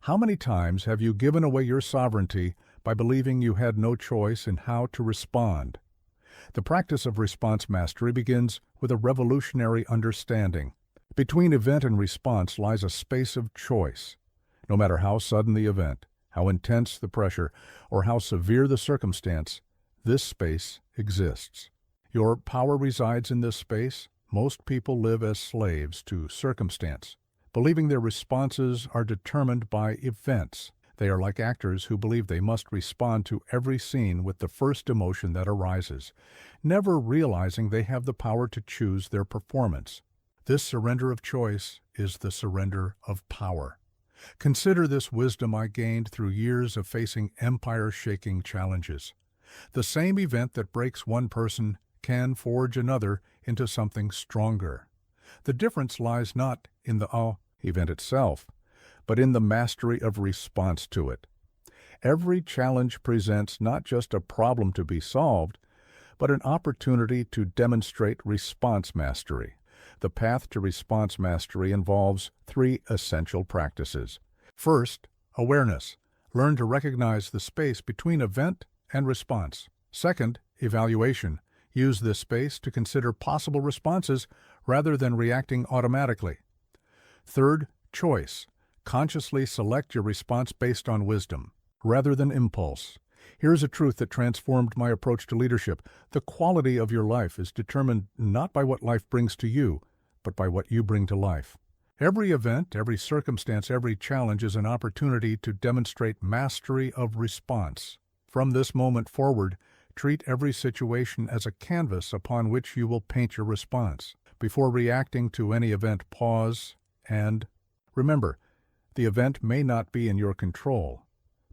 How many times have you given away your sovereignty by believing you had no choice in how to respond? The practice of response mastery begins with a revolutionary understanding. Between event and response lies a space of choice. No matter how sudden the event, how intense the pressure, or how severe the circumstance, this space exists. Your power resides in this space. Most people live as slaves to circumstance, believing their responses are determined by events. They are like actors who believe they must respond to every scene with the first emotion that arises, never realizing they have the power to choose their performance. This surrender of choice is the surrender of power. Consider this wisdom I gained through years of facing empire-shaking challenges. The same event that breaks one person can forge another into something stronger. The difference lies not in the event itself, but in the mastery of response to it. Every challenge presents not just a problem to be solved, but an opportunity to demonstrate response mastery. The path to response mastery involves 3 essential practices. First, awareness. Learn to recognize the space between event and response. Second, evaluation. Use this space to consider possible responses rather than reacting automatically. Third, choice. Consciously select your response based on wisdom, rather than impulse. Here's a truth that transformed my approach to leadership. The quality of your life is determined not by what life brings to you, but by what you bring to life. Every event, every circumstance, every challenge is an opportunity to demonstrate mastery of response. From this moment forward, treat every situation as a canvas upon which you will paint your response. Before reacting to any event, pause and remember, the event may not be in your control,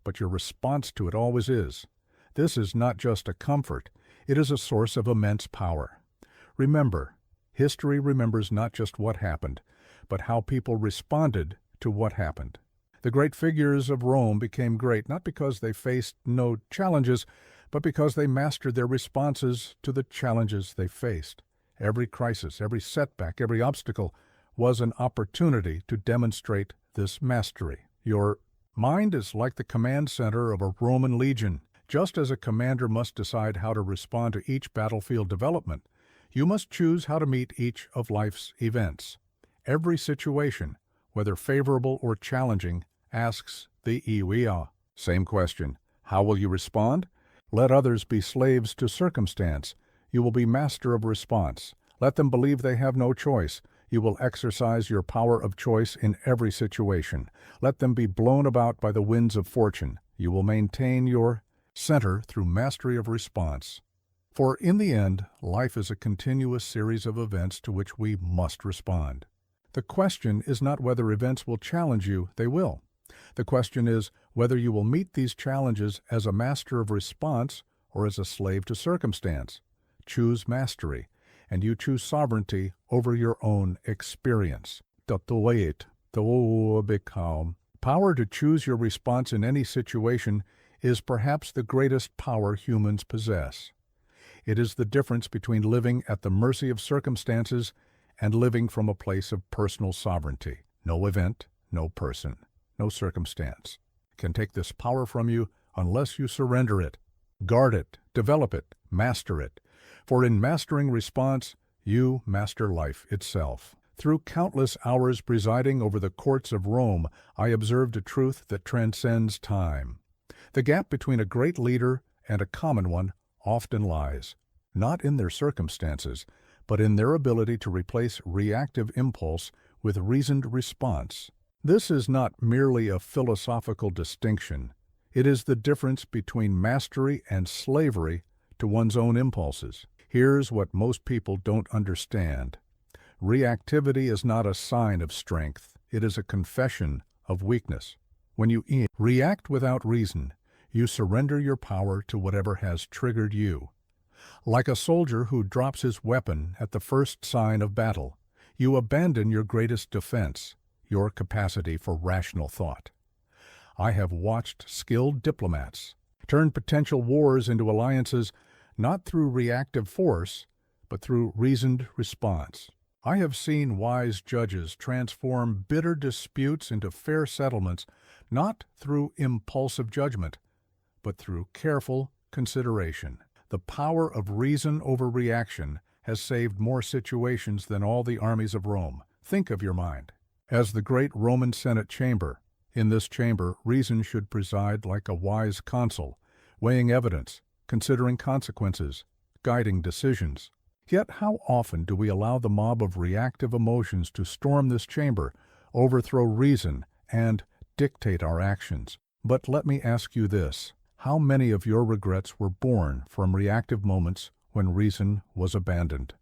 but your response to it always is. This is not just a comfort, it is a source of immense power. Remember, history remembers not just what happened, but how people responded to what happened. The great figures of Rome became great not because they faced no challenges, but because they mastered their responses to the challenges they faced. Every crisis, every setback, every obstacle was an opportunity to demonstrate this mastery. Your mind is like the command center of a Roman legion. Just as a commander must decide how to respond to each battlefield development, you must choose how to meet each of life's events. Every situation, whether favorable or challenging, asks the REWIRE. Same question. How will you respond? Let others be slaves to circumstance. You will be master of response. Let them believe they have no choice. You will exercise your power of choice in every situation. Let them be blown about by the winds of fortune. You will maintain your center through mastery of response. For in the end, life is a continuous series of events to which we must respond. The question is not whether events will challenge you, they will. The question is whether you will meet these challenges as a master of response or as a slave to circumstance. Choose mastery, and you choose sovereignty over your own experience. Power to choose your response in any situation is perhaps the greatest power humans possess. It is the difference between living at the mercy of circumstances and living from a place of personal sovereignty. No event, no person, no circumstance can take this power from you unless you surrender it. Guard it, develop it, master it. For in mastering response, you master life itself. Through countless hours presiding over the courts of Rome, I observed a truth that transcends time. The gap between a great leader and a common one often lies, not in their circumstances, but in their ability to replace reactive impulse with reasoned response. This is not merely a philosophical distinction. It is the difference between mastery and slavery to one's own impulses. Here's what most people don't understand. Reactivity is not a sign of strength. It is a confession of weakness. When you react without reason, you surrender your power to whatever has triggered you. Like a soldier who drops his weapon at the first sign of battle, you abandon your greatest defense, your capacity for rational thought. I have watched skilled diplomats turn potential wars into alliances not through reactive force, but through reasoned response. I have seen wise judges transform bitter disputes into fair settlements not through impulsive judgment, but through careful consideration. The power of reason over reaction has saved more situations than all the armies of Rome. Think of your mind as the great Roman Senate chamber. In this chamber, reason should preside like a wise consul, weighing evidence, considering consequences, guiding decisions. Yet how often do we allow the mob of reactive emotions to storm this chamber, overthrow reason, and dictate our actions? But let me ask you this. How many of your regrets were born from reactive moments when reason was abandoned?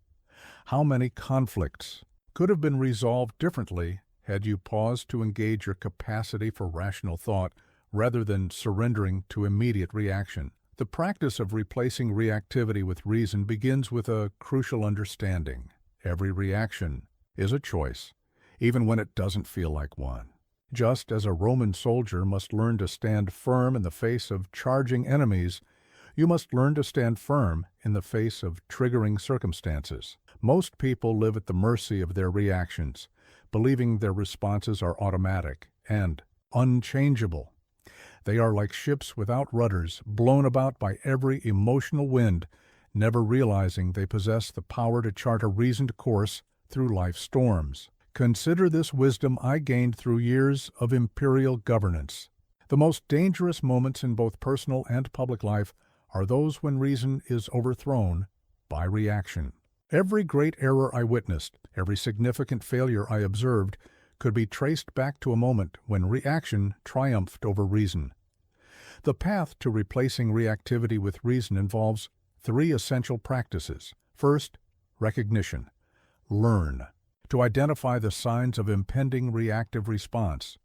How many conflicts could have been resolved differently had you paused to engage your capacity for rational thought rather than surrendering to immediate reaction? The practice of replacing reactivity with reason begins with a crucial understanding. Every reaction is a choice, even when it doesn't feel like one. Just as a Roman soldier must learn to stand firm in the face of charging enemies, you must learn to stand firm in the face of triggering circumstances. Most people live at the mercy of their reactions, believing their responses are automatic and unchangeable. They are like ships without rudders, blown about by every emotional wind, never realizing they possess the power to chart a reasoned course through life's storms. Consider this wisdom I gained through years of imperial governance. The most dangerous moments in both personal and public life are those when reason is overthrown by reaction. Every great error I witnessed, every significant failure I observed, could be traced back to a moment when reaction triumphed over reason. The path to replacing reactivity with reason involves 3 essential practices. First, recognition. Learn to identify the signs of impending reactive response.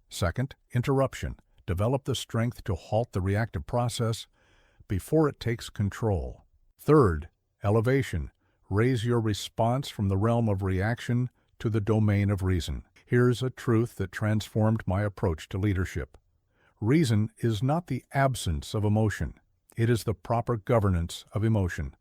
Second, interruption. Develop the strength to halt the reactive process before it takes control. Third, elevation. Raise your response from the realm of reaction to the domain of reason. Here's a truth that transformed my approach to leadership. Reason is not the absence of emotion. It is the proper governance of emotion.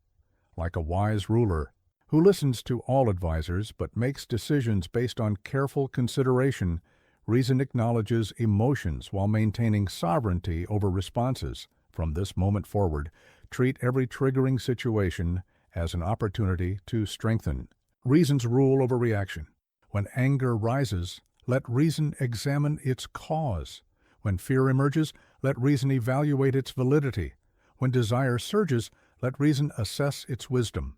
Like a wise ruler who listens to all advisors but makes decisions based on careful consideration, reason acknowledges emotions while maintaining sovereignty over responses. From this moment forward, treat every triggering situation as an opportunity to strengthen reason's rule over reaction. When anger rises, let reason examine its cause. When fear emerges, let reason evaluate its validity. When desire surges, let reason assess its wisdom.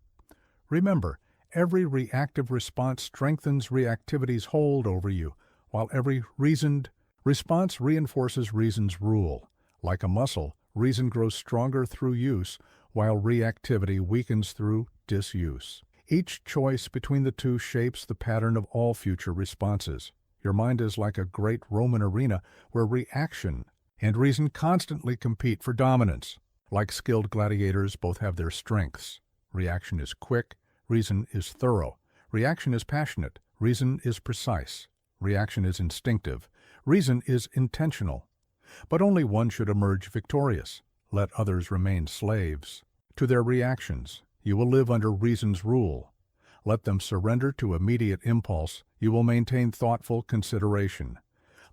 Remember, every reactive response strengthens reactivity's hold over you, while every reasoned response reinforces reason's rule. Like a muscle, reason grows stronger through use, while reactivity weakens through disuse. Each choice between the two shapes the pattern of all future responses. Your mind is like a great Roman arena where reaction and reason constantly compete for dominance. Like skilled gladiators, both have their strengths. Reaction is quick, reason is thorough. Reaction is passionate, reason is precise. Reaction is instinctive, reason is intentional. But only one should emerge victorious. Let others remain slaves to their reactions. You will live under reason's rule. Let them surrender to immediate impulse. You will maintain thoughtful consideration.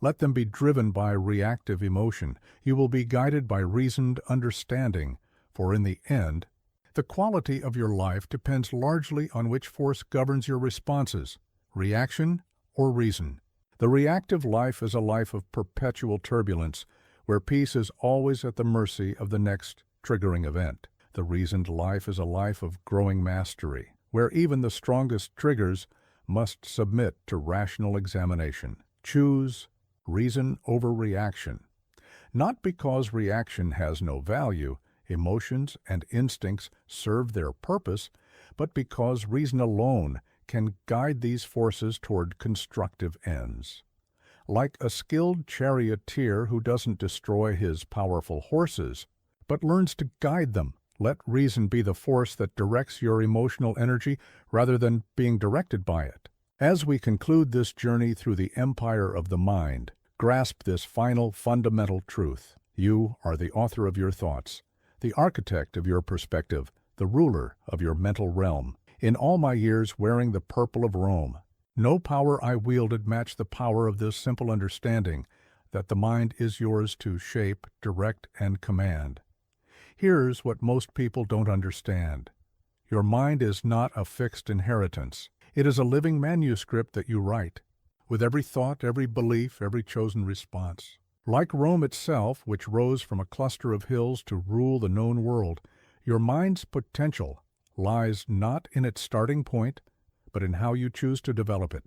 Let them be driven by reactive emotion. You will be guided by reasoned understanding, for in the end, the quality of your life depends largely on which force governs your responses, reaction or reason. The reactive life is a life of perpetual turbulence, where peace is always at the mercy of the next triggering event. The reasoned life is a life of growing mastery, where even the strongest triggers must submit to rational examination. Choose reason over reaction. Not because reaction has no value, emotions and instincts serve their purpose, but because reason alone can guide these forces toward constructive ends. Like a skilled charioteer who doesn't destroy his powerful horses, but learns to guide them, let reason be the force that directs your emotional energy rather than being directed by it. As we conclude this journey through the empire of the mind, grasp this final fundamental truth. You are the author of your thoughts, the architect of your perspective, the ruler of your mental realm. In all my years wearing the purple of Rome, no power I wielded matched the power of this simple understanding that the mind is yours to shape, direct, and command. Here's what most people don't understand. Your mind is not a fixed inheritance. It is a living manuscript that you write, with every thought, every belief, every chosen response. Like Rome itself, which rose from a cluster of hills to rule the known world, your mind's potential lies not in its starting point, but in how you choose to develop it.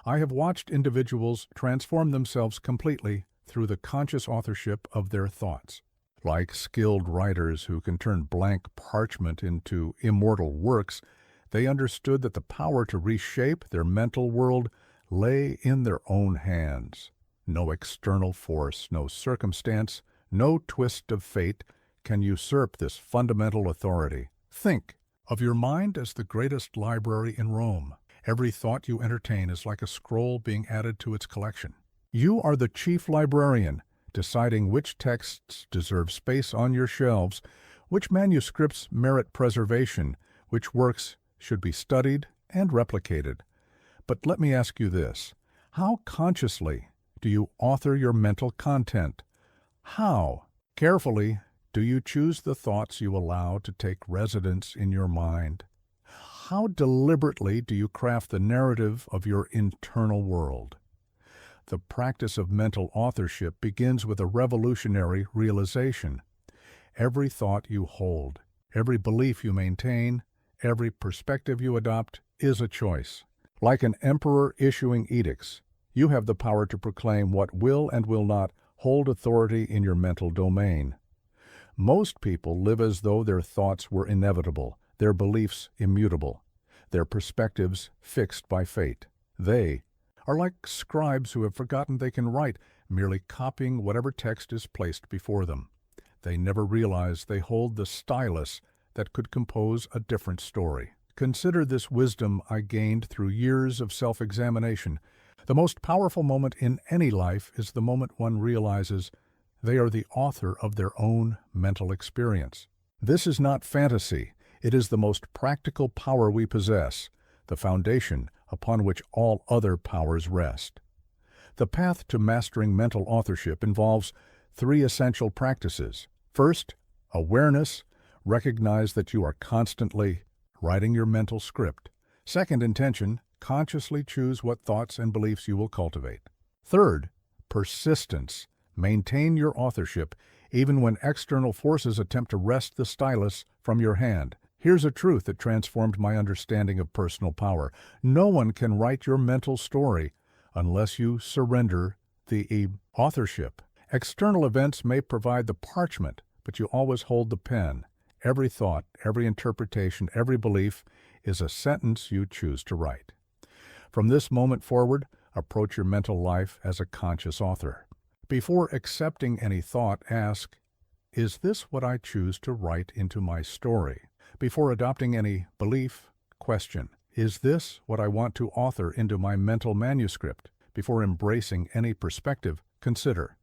I have watched individuals transform themselves completely through the conscious authorship of their thoughts. Like skilled writers who can turn blank parchment into immortal works, they understood that the power to reshape their mental world lay in their own hands. No external force, no circumstance, no twist of fate can usurp this fundamental authority. Think of your mind as the greatest library in Rome. Every thought you entertain is like a scroll being added to its collection. You are the chief librarian, deciding which texts deserve space on your shelves, which manuscripts merit preservation, which works should be studied and replicated. But let me ask you this: how consciously do you author your mental content? How carefully do you choose the thoughts you allow to take residence in your mind? How deliberately do you craft the narrative of your internal world? The practice of mental authorship begins with a revolutionary realization. Every thought you hold, every belief you maintain, every perspective you adopt is a choice. Like an emperor issuing edicts, you have the power to proclaim what will and will not hold authority in your mental domain. Most people live as though their thoughts were inevitable, their beliefs immutable, their perspectives fixed by fate. They are like scribes who have forgotten they can write, merely copying whatever text is placed before them. They never realize they hold the stylus that could compose a different story. Consider this wisdom I gained through years of self-examination. The most powerful moment in any life is the moment one realizes they are the author of their own mental experience. This is not fantasy. It is the most practical power we possess, the foundation upon which all other powers rest. The path to mastering mental authorship involves 3 essential practices. First, awareness. Recognize that you are constantly writing your mental script. Second, intention. Consciously choose what thoughts and beliefs you will cultivate. Third, persistence. Maintain your authorship even when external forces attempt to wrest the stylus from your hand. Here's a truth that transformed my understanding of personal power. No one can write your mental story unless you surrender the authorship. External events may provide the parchment, but you always hold the pen. Every thought, every interpretation, every belief is a sentence you choose to write. From this moment forward, approach your mental life as a conscious author. Before accepting any thought, ask, is this what I choose to write into my story? Before adopting any belief, question, is this what I want to author into my mental manuscript? Before embracing any perspective, consider,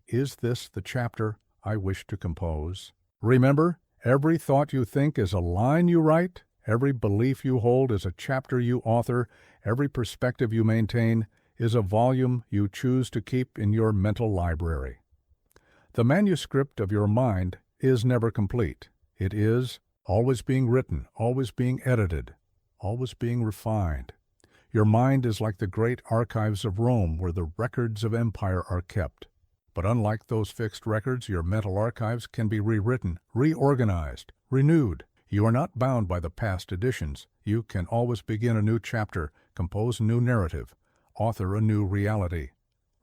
is this the chapter I wish to compose? Remember, every thought you think is a line you write, every belief you hold is a chapter you author, every perspective you maintain is a volume you choose to keep in your mental library. The manuscript of your mind is never complete. It is always being written, always being edited, always being refined. Your mind is like the great archives of Rome where the records of empire are kept. But unlike those fixed records, your mental archives can be rewritten, reorganized, renewed. You are not bound by the past editions. You can always begin a new chapter, compose a new narrative, author a new reality.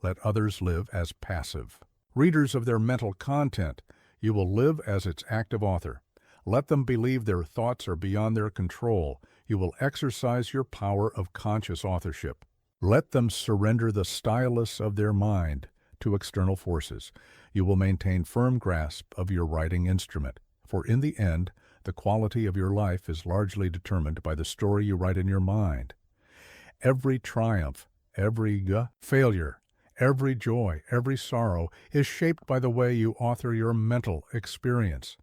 Let others live as passive readers of their mental content. You will live as its active author. Let them believe their thoughts are beyond their control. You will exercise your power of conscious authorship. Let them surrender the stylus of their mind to external forces. You will maintain firm grasp of your writing instrument, for in the end, the quality of your life is largely determined by the story you write in your mind. Every triumph, every failure, every joy, every sorrow is shaped by the way you author your mental experience.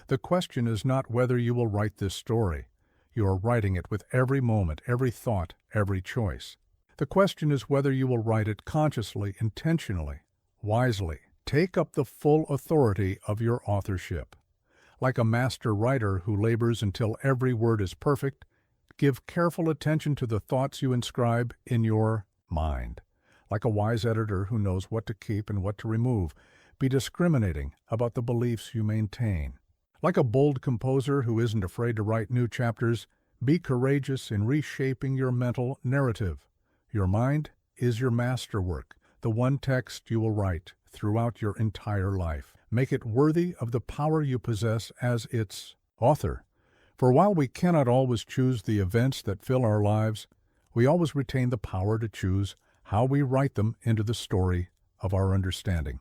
The question is not whether you will write this story. You are writing it with every moment, every thought, every choice. The question is whether you will write it consciously, intentionally, wisely. Take up the full authority of your authorship. Like a master writer who labors until every word is perfect, give careful attention to the thoughts you inscribe in your mind. Like a wise editor who knows what to keep and what to remove, be discriminating about the beliefs you maintain. Like a bold composer who isn't afraid to write new chapters, be courageous in reshaping your mental narrative. Your mind is your masterwork, the one text you will write throughout your entire life. Make it worthy of the power you possess as its author. For while we cannot always choose the events that fill our lives, we always retain the power to choose how we write them into the story of our understanding.